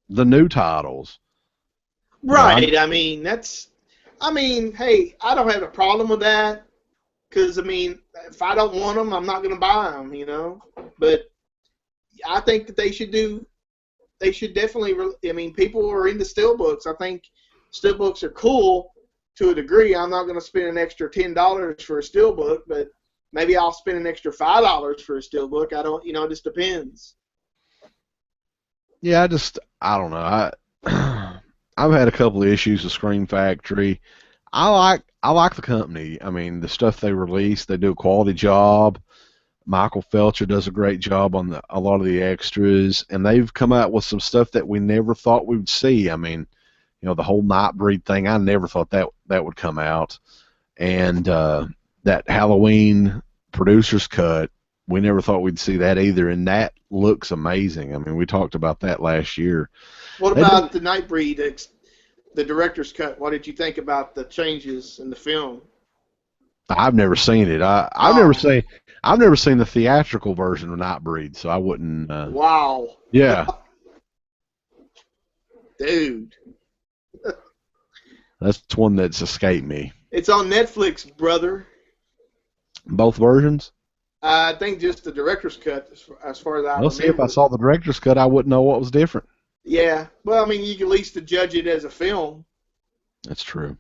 the new titles? Right. Hey, I don't have a problem with that. Because, if I don't want them, I'm not going to buy them, But I think that they should definitely, people are into steelbooks. I think steelbooks are cool to a degree. I'm not going to spend an extra $10 for a steelbook, but maybe I'll spend an extra $5 for a steelbook. I don't, it just depends. Yeah, I don't know. I've had a couple of issues with Scream Factory. I like the company. The stuff they release, they do a quality job. Michael Felcher does a great job on a lot of the extras, and they've come out with some stuff that we never thought we would see. The whole Nightbreed thing, I never thought that would come out. And that Halloween producer's cut, we never thought we'd see that either, and that looks amazing. We talked about that last year. What about the Nightbreed, the director's cut? What did you think about the changes in the film? I've never seen it. I've never seen the theatrical version of Nightbreed, so I wouldn't. Wow. Yeah. Dude. That's one that's escaped me. It's on Netflix, brother. Both versions? I think just the director's cut, as far as I remember. See, if I saw the director's cut, I wouldn't know what was different. Yeah. Well, you can at least judge it as a film. That's true.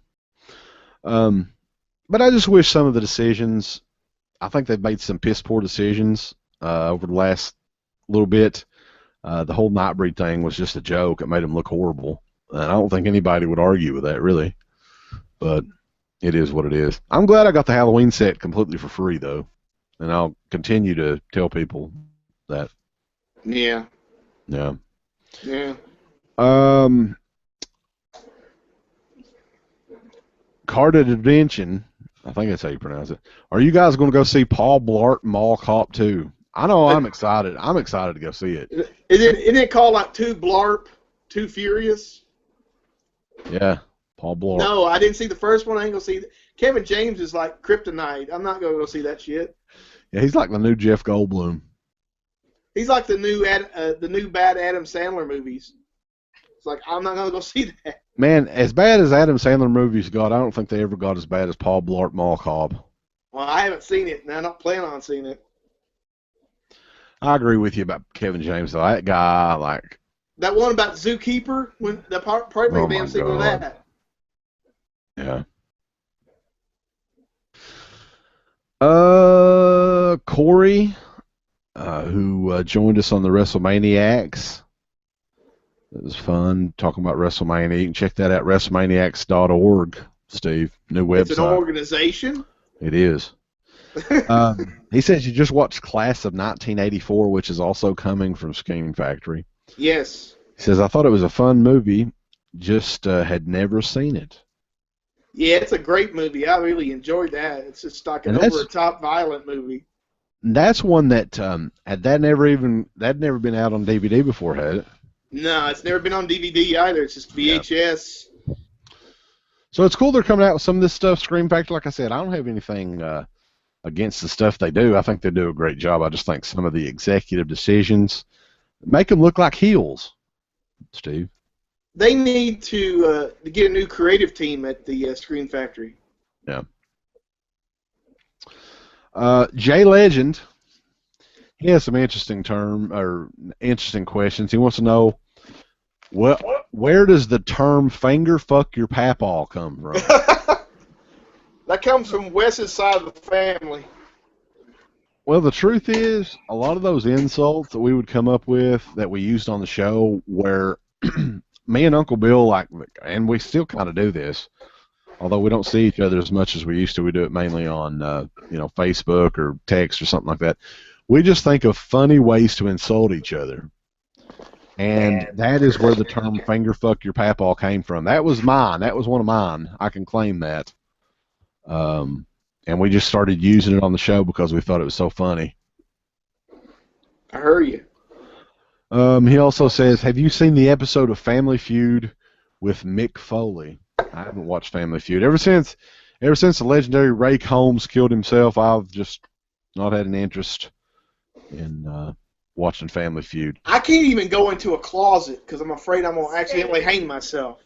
But I just wish some of the decisions, I think they've made some piss poor decisions over the last little bit. The whole Nightbreed thing was just a joke. It made them look horrible. And I don't think anybody would argue with that, really. But it is what it is. I'm glad I got the Halloween set completely for free, though. And I'll continue to tell people that. Yeah. Yeah. Yeah. Carta Dimension, I think that's how you pronounce it. Are you guys going to go see Paul Blart Mall Cop 2? I know I'm excited. I'm excited to go see it. Isn't it called like 2 Blarp? Too Furious. Yeah, Paul Blart. No, I didn't see the first one. I ain't gonna see. Kevin James is like kryptonite. I'm not gonna go see that shit. Yeah, he's like the new Jeff Goldblum. He's like the new bad Adam Sandler movies. It's like I'm not gonna go see that. Man, as bad as Adam Sandler movies got, I don't think they ever got as bad as Paul Blart Mall Cop. Well, I haven't seen it, and I don't plan on seeing it. I agree with you about Kevin James, though. That guy, like... That one about Zookeeper, when the probably Oh a damn my sequel to God. that. Yeah. Corey, who joined us on the WrestleManiacs. It was fun talking about WrestleMania. You can check that out, WrestleManiacs.org, Steve. New website. It's an organization? It is. He says you just watched Class of 1984, which is also coming from Scream Factory. Yes. He says, I thought it was a fun movie, just had never seen it. Yeah, it's a great movie. I really enjoyed that. It's just like an over-the-top violent movie. That's one that had never been out on DVD before, had it? No, it's never been on DVD either. It's just VHS. Yeah. So it's cool they're coming out with some of this stuff. Scream Factory, like I said, I don't have anything against the stuff they do. I think they do a great job. I just think some of the executive decisions make them look like heels, Steve. They need to get a new creative team at the Scream Factory. Yeah. Jay Legend, he has some interesting questions. He wants to know, where does the term "finger fuck your papaw" come from? That comes from Wes's side of the family. Well, the truth is, a lot of those insults that we would come up with that we used on the show were me and Uncle Bill, and we still kind of do this, although we don't see each other as much as we used to. We do it mainly on, Facebook or text or something like that. We just think of funny ways to insult each other. And that is where the term "finger fuck your papaw" came from. That was mine. That was one of mine. I can claim that. And we just started using it on the show because we thought it was so funny. I heard you. He also says, have you seen the episode of Family Feud with Mick Foley? I haven't watched Family Feud. Ever since the legendary Ray Combs killed himself, I've just not had an interest in watching Family Feud. I can't even go into a closet because I'm afraid I'm going to accidentally hang myself.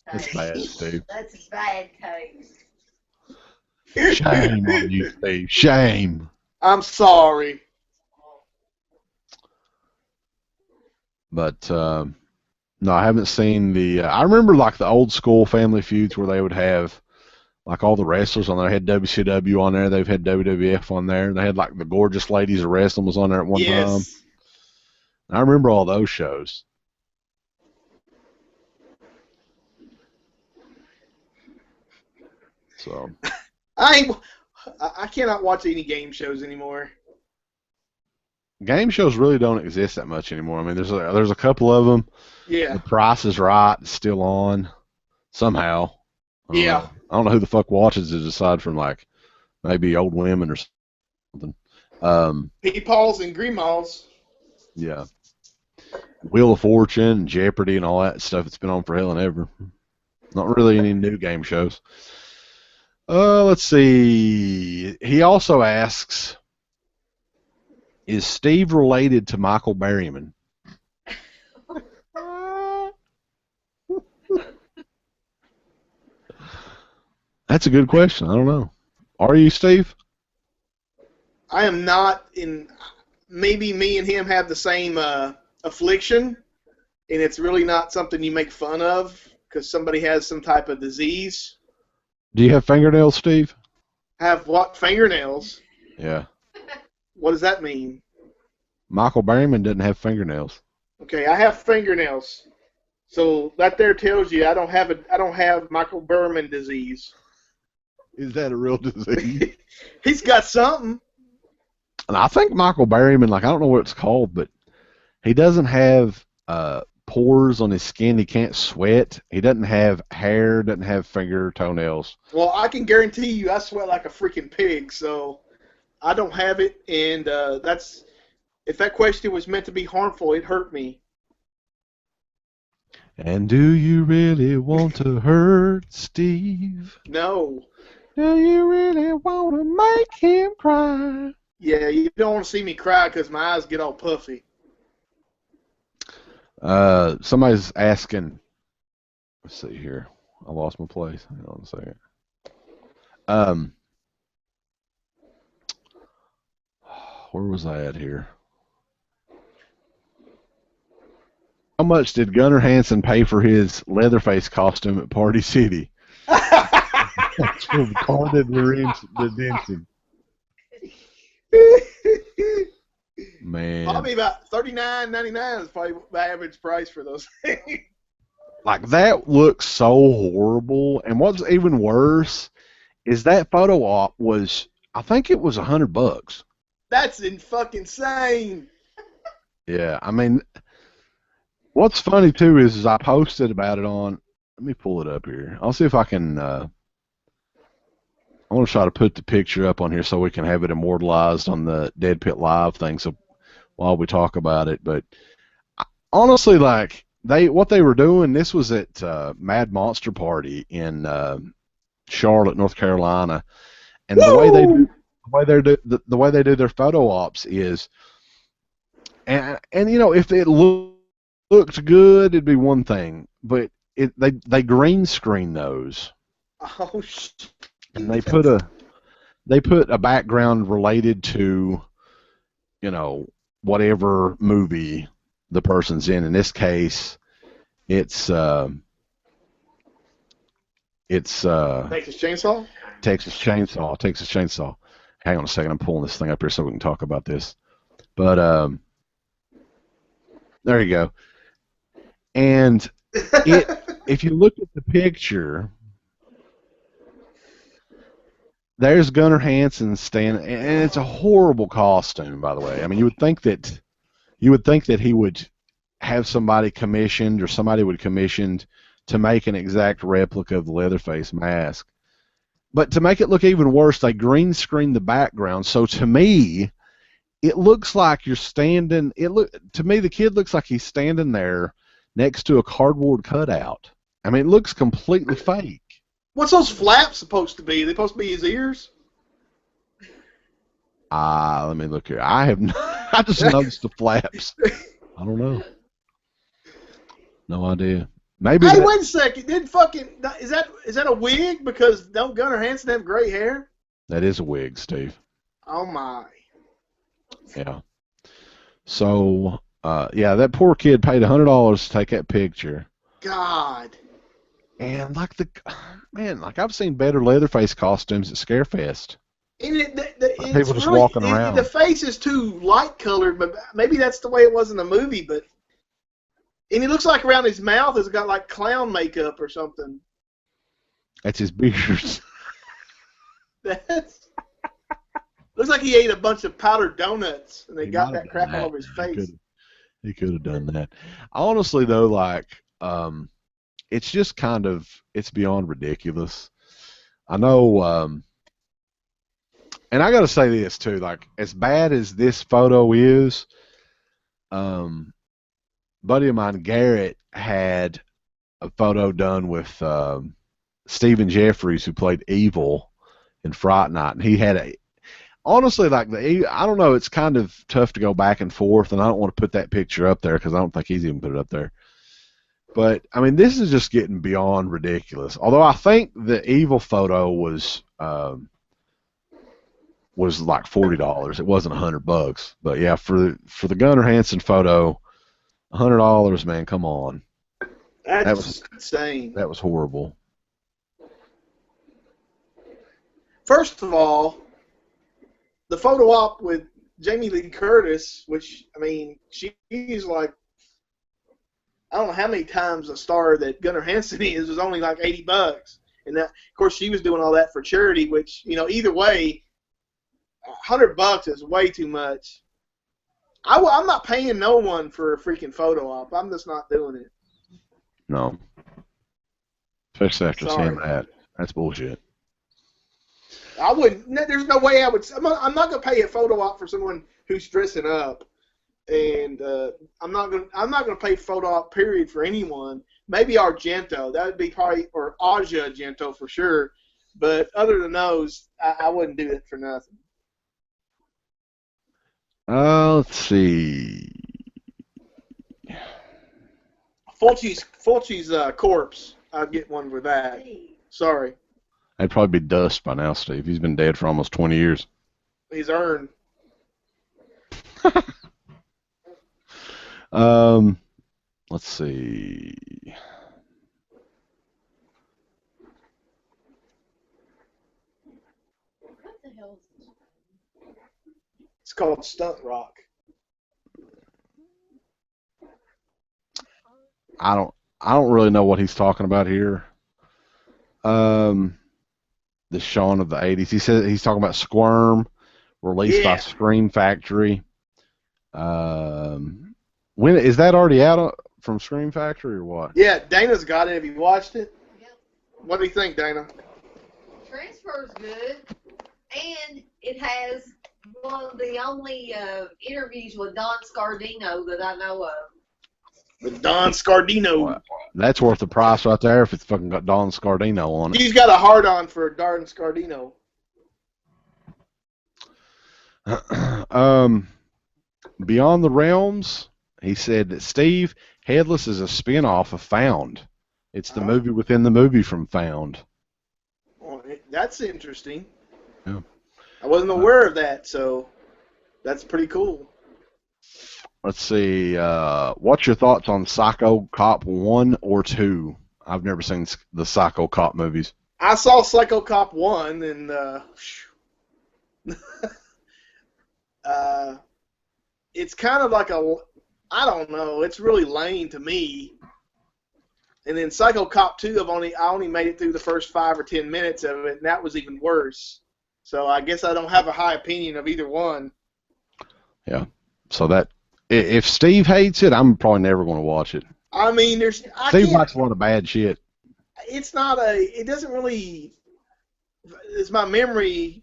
That's bad, Steve. That's bad taste. Shame on you, Steve. Shame. I'm sorry. But, no, I haven't seen the... I remember, the old school Family Feuds where they would have, all the wrestlers on there. They had WCW on there. They've had WWF on there. They had, the Gorgeous Ladies of Wrestling was on there at one time. I remember all those shows. So... I cannot watch any game shows anymore. Game shows really don't exist that much anymore. I mean, there's a couple of them. Yeah. The Price is Right is still on somehow. I don't know who the fuck watches it aside from maybe old women or something. Peepaws and Greemaws. Yeah. Wheel of Fortune, Jeopardy, and all that stuff. It's been on for hell and ever. Not really any new game shows. Let's see. He also asks, is Steve related to Michael Berryman? That's a good question. I don't know. Are you, Steve? I am not. Maybe me and him have the same affliction, and it's really not something you make fun of because somebody has some type of disease. Do you have fingernails, Steve? Have what? Fingernails? Yeah. What does that mean? Michael Berryman doesn't have fingernails. Okay, I have fingernails. So that there tells you I don't have Michael Berryman disease. Is that a real disease? He's got something. And I think Michael Berryman, I don't know what it's called, but he doesn't have pores on his skin. He can't sweat. He doesn't have hair, doesn't have toenails. Well, I can guarantee you I sweat like a freaking pig, so I don't have it, and if that question was meant to be harmful, it hurt me. And do you really want to hurt Steve? No. Do you really want to make him cry? Yeah, you don't want to see me cry because my eyes get all puffy. Somebody's asking. Let's see here. I lost my place. Hang on a second. Where was I at here? How much did Gunnar Hansen pay for his Leatherface costume at Party City? That's from Carded Redemption. Man. Probably about $39.99 is probably the average price for those things. Like, that looks so horrible. And what's even worse is that photo op was, I think it was $100. That's fucking insane. Yeah, I mean, what's funny too is I posted about it on. Let me pull it up here. I'll see if I can. I want to try to put the picture up on here so we can have it immortalized on the Dead Pit Live thing. So while we talk about it, but honestly, like what they were doing. This was at Mad Monster Party in Charlotte, North Carolina, and the way they do their photo ops is, and you know, if it looked good, it'd be one thing, but they green screen those. Oh shit. And they put a background related to, you know, whatever movie the person's in. In this case, it's Texas Chainsaw? Texas Chainsaw. Hang on a second, I'm pulling this thing up here so we can talk about this. But there you go. And if you look at the picture, there's Gunnar Hansen standing, and it's a horrible costume, by the way. I mean, you would think that he would have somebody commissioned, or somebody would commissioned to make an exact replica of the Leatherface mask. But to make it look even worse, they green screen the background. So to me, it looks like you're standing. To me, the kid looks like he's standing there next to a cardboard cutout. I mean, it looks completely fake. What's those flaps supposed to be? Are they supposed to be his ears? Let me look here. I just noticed the flaps. I don't know. No idea. Maybe. Hey, wait a second. Is that a wig? Because don't Gunnar Hansen have gray hair? That is a wig, Steve. Oh my. Yeah. So, yeah, that poor kid paid $100 to take that picture. God. And like I've seen better Leatherface costumes at Scarefest. And People just walking around. The face is too light colored, but maybe that's the way it was in the movie. And he looks like around his mouth has got like clown makeup or something. That's his beard. Looks like he ate a bunch of powdered donuts and they got that crap all over his face. He could have done that. Honestly, though, like, it's just it's beyond ridiculous. I know, and I got to say this too, like, as bad as this photo is, buddy of mine, Garrett, had a photo done with Stephen Jeffries, who played Evil in Fright Night, and he had honestly, like, I don't know, it's kind of tough to go back and forth, and I don't want to put that picture up there because I don't think he's even put it up there. But, I mean, this is just getting beyond ridiculous. Although I think the Evil photo was like $40. It wasn't $100. But, yeah, for the Gunnar Hansen photo, $100, man, come on. That was insane. That was horrible. First of all, the photo op with Jamie Lee Curtis, which, I mean, she's like, I don't know how many times a star that Gunnar Hansen is, was only like $80. And that, of course, she was doing all that for charity, which, you know, either way, $100 is way too much. I'm not paying no one for a freaking photo op. I'm just not doing it. No. Especially after seeing that. That's bullshit. I wouldn't. There's no way I would. I'm not going to pay a photo op for someone who's dressing up. and I'm not gonna pay photo op period for anyone. Maybe Argento, that would be probably, or Aja Argento for sure. But other than those, I wouldn't do it for nothing. Let's see. Fulci's corpse. I'd get one for that. Sorry, That'd probably be dust by now, Steve. He's been dead for almost 20 years. he's earned. Let's see. What the hell is this? It's called Stunt Rock. I don't really know what he's talking about here. The Shaun of the 80s. He said he's talking about Squirm, released by Scream Factory. When is that already out from Scream Factory or what? Yeah, Dana's got it. Have you watched it? Yep. What do you think, Dana? Transfer's good, and it has one of the only interviews with Don Scardino that I know of. With Don Scardino. Wow. That's worth the price right there if it's fucking got Don Scardino on it. He's got a hard-on for Don Scardino. Beyond the Realms, he said that Steve, Headless is a spin-off of Found. It's the movie within the movie from Found. Well, that's interesting. Yeah. I wasn't aware of that, so that's pretty cool. Let's see. What's your thoughts on Psycho Cop 1 or 2? I've never seen the Psycho Cop movies. I saw Psycho Cop 1, and it's kind of like I don't know, it's really lame to me. And then Psycho Cop 2, I only made it through the first 5 or 10 minutes of it, and that was even worse. So I guess I don't have a high opinion of either one. Yeah. So that, if Steve hates it, I'm probably never going to watch it. I mean, Steve likes a lot of bad shit. It's not it doesn't really, it's my memory,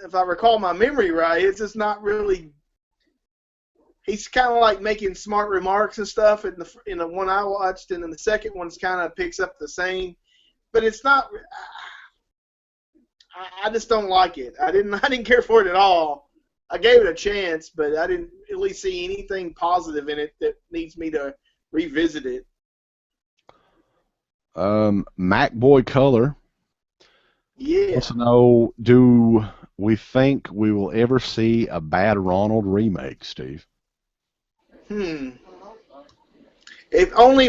if I recall my memory right, it's just not really, he's kind of like making smart remarks and stuff in the one I watched, and then the second one's kind of picks up the same, but it's not, I just don't like it. I didn't care for it at all. I gave it a chance, but I didn't really see anything positive in it that needs me to revisit it. MacBoy Color wants to know, do we think we will ever see a Bad Ronald remake, Steve? If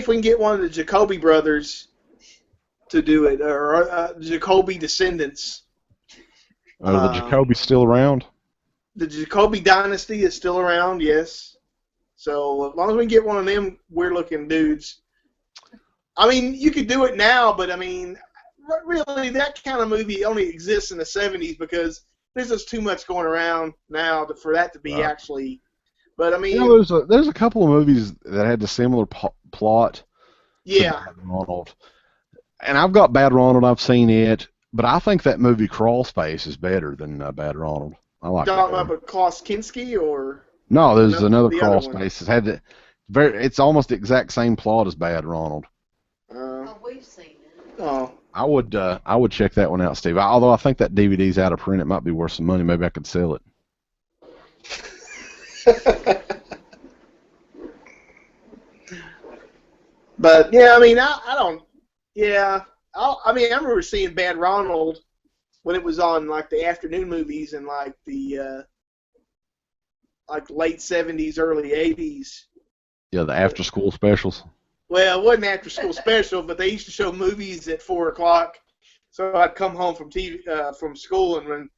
we can get one of the Jacoby brothers to do it, or Jacoby descendants. Are the Jacoby's still around? The Jacoby dynasty is still around, yes. So as long as we can get one of them weird-looking dudes. I mean, you could do it now, but I mean, really, that kind of movie only exists in the 70s because there's just too much going around now for that to be actually. But I mean, you know, there's a couple of movies that had the similar plot. Yeah. Bad Ronald. And I've got Bad Ronald. I've seen it, but I think that movie Crawl Space is better than Bad Ronald. I like talking that. About Klaus Kinski or? No, there's another Crawl Space. It's almost the exact same plot as Bad Ronald. We've seen it. Oh. I would check that one out, Steve. Although I think that DVD's out of print, it might be worth some money. Maybe I could sell it. But yeah, I mean, I don't. Yeah, I mean, I remember seeing Bad Ronald when it was on like the afternoon movies in like the like late '70s, early '80s. Yeah, the after school specials. Well, it wasn't after school special, but they used to show movies at 4 o'clock. So I'd come home from from school, and when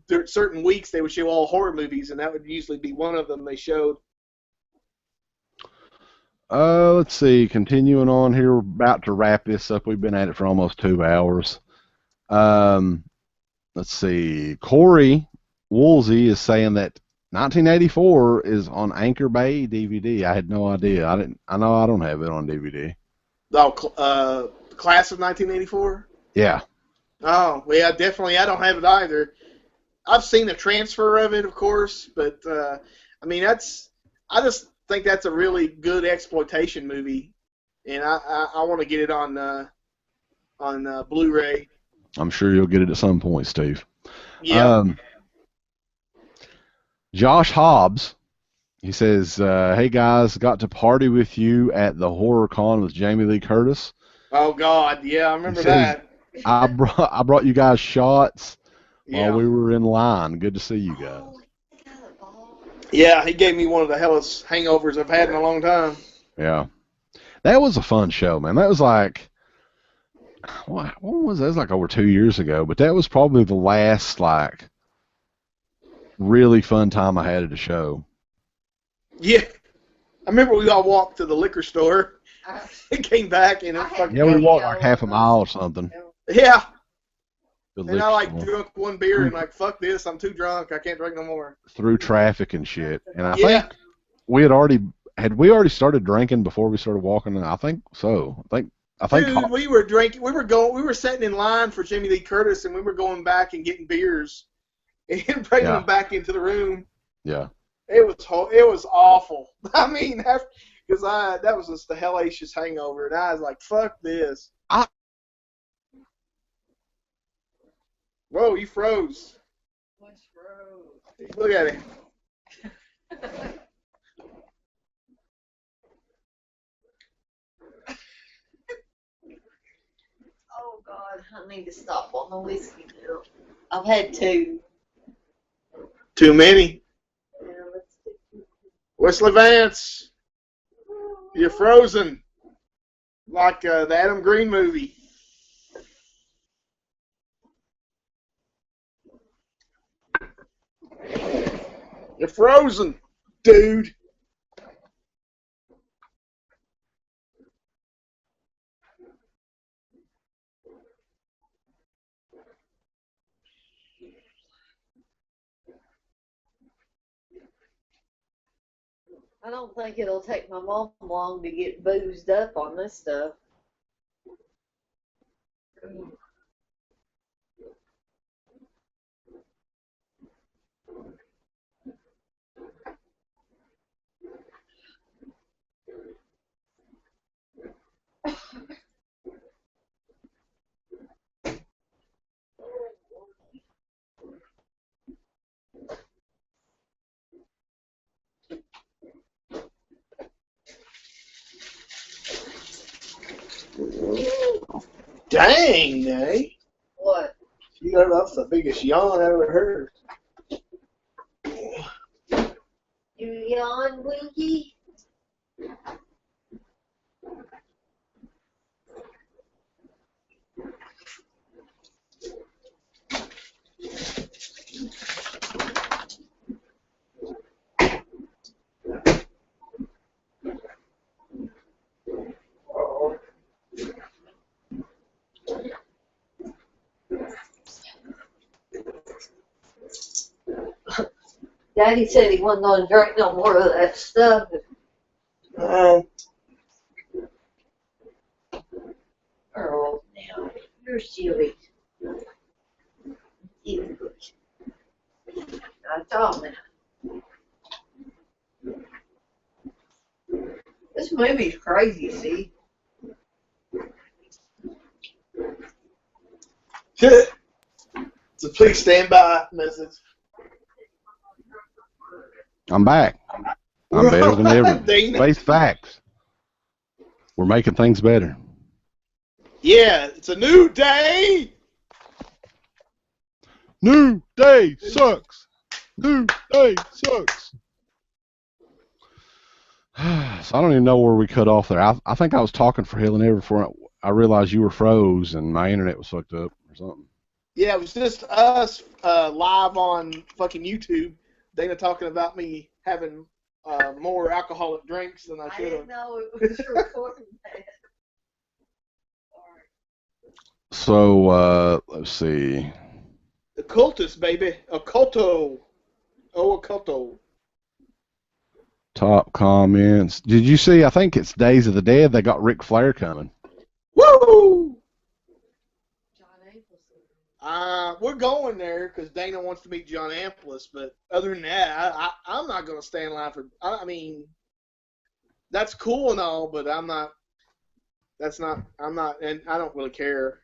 there certain weeks they would show all horror movies, and that would usually be one of them they showed. Let's see. Continuing on here, we're about to wrap this up. We've been at it for almost 2 hours. Let's see. Corey Woolsey is saying that 1984 is on Anchor Bay DVD. I had no idea. I know I don't have it on DVD. Oh, Class of 1984? Yeah. Oh, yeah, definitely. I don't have it either. I've seen the transfer of it, of course, but I mean, I just think that's a really good exploitation movie, and I want to get it on Blu-ray. I'm sure you'll get it at some point, Steve. Yeah. Josh Hobbs, he says, "Hey guys, got to party with you at the Horror Con with Jamie Lee Curtis." Oh God, yeah, I remember that. I brought you guys shots while Yeah. we were in line. Good to see you guys. Yeah, he gave me one of the hellest hangovers I've had in a long time. Yeah, that was a fun show, man. That was like, what was that? It was like over 2 years ago, but that was probably the last like really fun time I had at a show. Yeah, I remember we all walked to the liquor store and came back, and it was fucking. Yeah, we walked like half a mile or something. Yeah. The And I like liquor store. drunk one beer and like, fuck this, I'm too drunk, I can't drink no more. Through traffic and shit. And I Yeah. think we already started drinking before we started walking. I think so. I think Dude, we were drinking. We were sitting in line for Jamie Lee Curtis, and we were going back and getting beers and bringing them back into the room. Yeah. It was awful. I mean, because that was just the hellacious hangover, and I was like, fuck this. Whoa, you froze. What's froze? Look at him. Oh God, I need to stop on the whiskey now. I've had two. Too many. Yeah, let's do Wesley Vance, you're frozen. Like the Adam Green movie. You're frozen, dude. I don't think it'll take my mom long to get boozed up on this stuff. Dang, eh? What? You know, that's the biggest yawn I ever heard. You yawn, Winky? Daddy said he wasn't going to drink no more of that stuff. Earl, now, you're silly. That's all now. This movie's crazy, see? So please stand by message. I'm back. I'm better than ever. Dang it. Face facts. We're making things better. Yeah, it's a new day. New day sucks. New day sucks. So I don't even know where we cut off there. I think I was talking for hell and ever before I realized you were froze and my internet was fucked up or something. Yeah, it was just us live on fucking YouTube. Dana talking about me having more alcoholic drinks than I I should have. didn't know it was recording that. So let's see. Occultist, baby. Occulto. Oh, occulto. Top comments. Did you see? I think it's Days of the Dead. They got Ric Flair coming. Woo! We're going there because Dana wants to meet John Amplis, but other than that, I'm not going to stand in line for. I mean, that's cool and all, but I'm not. That's not. I'm not, and I don't really care.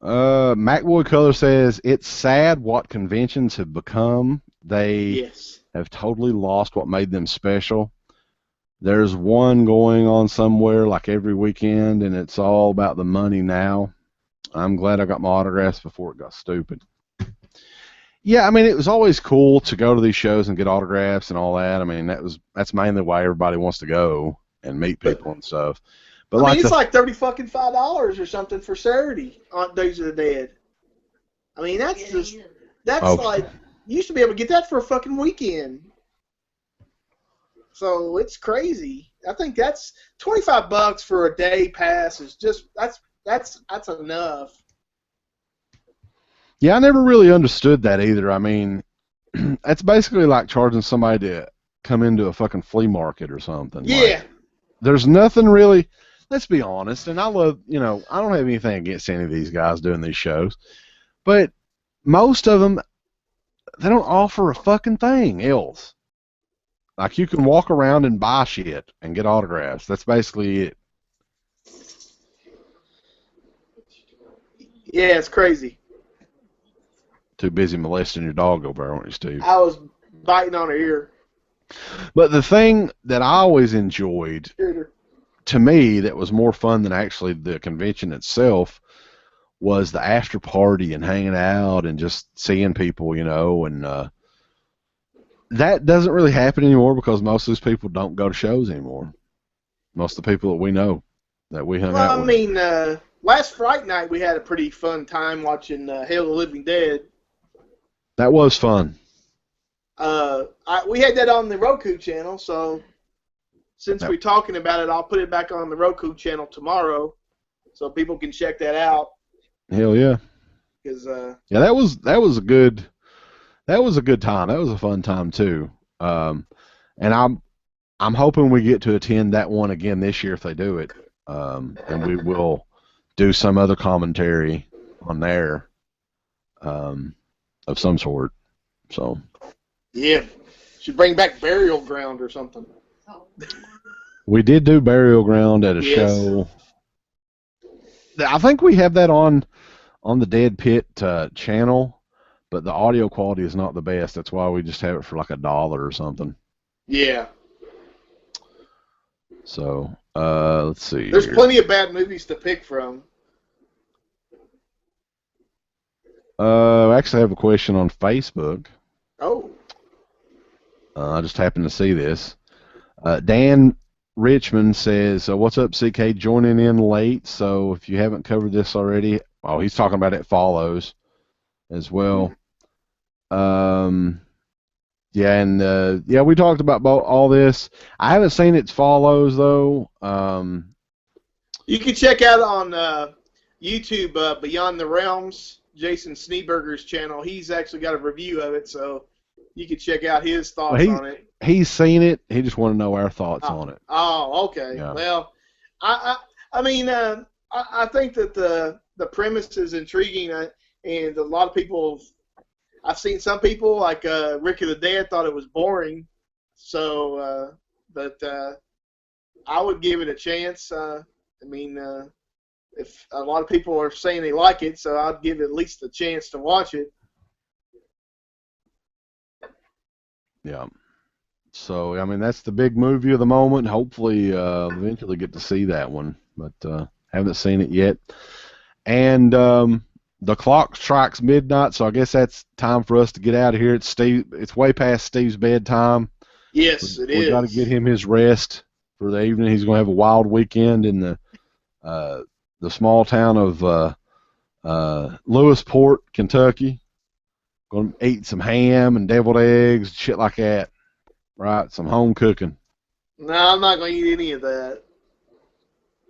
MacBoy Color says it's sad what conventions have become. They have totally lost what made them special. There's one going on somewhere like every weekend, and it's all about the money now. I'm glad I got my autographs before it got stupid. Yeah, I mean, it was always cool to go to these shows and get autographs and all that. I mean, that's mainly why everybody wants to go and meet people and stuff. But I mean, it's like $35 or something for Saturday on Days of the Dead. I mean, that's like you used to be able to get that for a fucking weekend. So it's crazy. I think that's $25 for a day pass is just that's enough. Yeah, I never really understood that either. I mean, that's basically like charging somebody to come into a fucking flea market or something. Yeah. Like, there's nothing really. Let's be honest, and I love, I don't have anything against any of these guys doing these shows, but most of them, they don't offer a fucking thing else. Like, you can walk around and buy shit and get autographs. That's basically it. Yeah, it's crazy. Too busy molesting your dog over there, aren't you, Steve? I was biting on her ear. But the thing that I always enjoyed, to me, that was more fun than actually the convention itself, was the after party and hanging out and just seeing people, and that doesn't really happen anymore because most of those people don't go to shows anymore. Most of the people that we know that we hung out with. I mean, last Friday night we had a pretty fun time watching Hail the Living Dead. That was fun. We had that on the Roku channel, so since we're talking about it, I'll put it back on the Roku channel tomorrow, so people can check that out. Hell yeah! Yeah, that was a good time. That was a fun time too. And I'm hoping we get to attend that one again this year if they do it. And we will do some other commentary on there, of some sort. So. Yeah, should bring back Burial Ground or something. We did do Burial Ground at a show. I think we have that on the DEADPIT channel, but the audio quality is not the best. That's why we just have it for like $1 or something. Yeah. So, let's see. There's plenty of bad movies to pick from. I actually have a question on Facebook. Oh. I just happened to see this. Dan Richmond says, what's up, CK? Joining in late, so if you haven't covered this already, he's talking about It Follows as well. Yeah, and we talked about all this. I haven't seen It Follows, though. You can check out on YouTube Beyond the Realms, Jason Schneeberger's channel. He's actually got a review of it, so you can check out his thoughts on it. He's seen it. He just wanted to know our thoughts on it. Oh, okay. Yeah. Well, I mean, I think that the premise is intriguing, and a lot of people, I've seen some people like Rick of the Dead thought it was boring. So, but I would give it a chance. I mean, if a lot of people are saying they like it, so I'd give it at least a chance to watch it. Yeah. So, I mean, that's the big movie of the moment. Hopefully, eventually get to see that one, but haven't seen it yet. And the clock strikes midnight, so I guess that's time for us to get out of here. It's way past Steve's bedtime. Yes, it is. We got to get him his rest for the evening. He's going to have a wild weekend in the small town of Lewisport, Kentucky. Going to eat some ham and deviled eggs, shit like that. Right, some home cooking. No, I'm not going to eat any of that.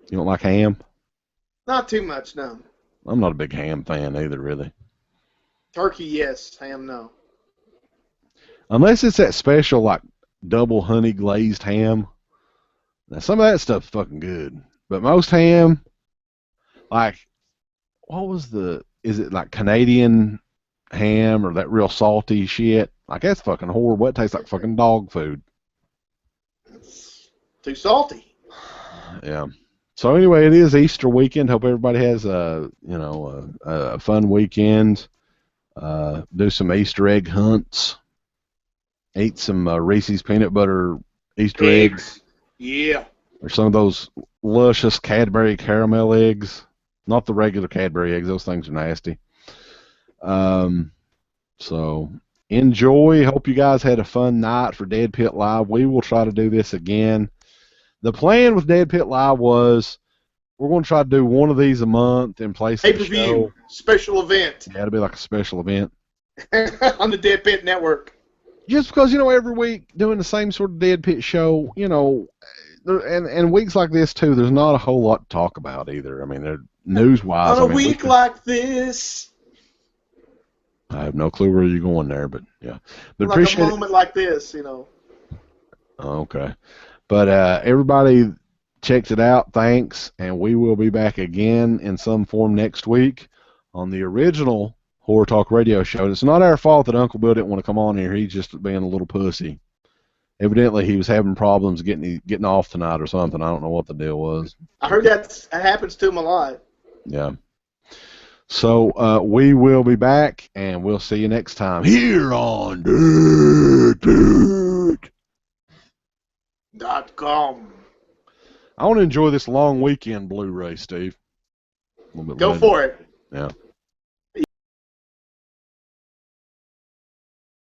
You don't like ham? Not too much, no. I'm not a big ham fan either, really. Turkey, yes. Ham, no. Unless it's that special, like, double honey glazed ham. Now, some of that stuff's fucking good. But most ham, like, what was is it like Canadian ham or that real salty shit? Like, that's fucking horrible. It tastes like fucking dog food. It's too salty. Yeah. So anyway, it is Easter weekend. Hope everybody has a fun weekend. Do some Easter egg hunts. Eat some Reese's peanut butter Easter eggs. Yeah. Or some of those luscious Cadbury caramel eggs. Not the regular Cadbury eggs. Those things are nasty. So enjoy. Hope you guys had a fun night for Dead Pit Live. We will try to do this again. The plan with Dead Pit Live was we're going to try to do one of these a month in place of the show. Pay-per-view special event. Yeah, it'll be like a special event. On the Dead Pit Network. Just because, every week doing the same sort of Dead Pit show, and weeks like this too, there's not a whole lot to talk about either. I mean, news-wise. On a week like this. I have no clue where you're going there, but yeah. But like appreciate a moment like this, Okay. But everybody checks it out. Thanks. And we will be back again in some form next week on the original Horror Talk Radio show. It's not our fault that Uncle Bill didn't want to come on here. He's just being a little pussy. Evidently, he was having problems getting off tonight or something. I don't know what the deal was. I heard that happens to him a lot. Yeah. So we will be back, and we'll see you next time here on DeadPit.com. I want to enjoy this long weekend Blu-ray, Steve. Go for it. Yeah.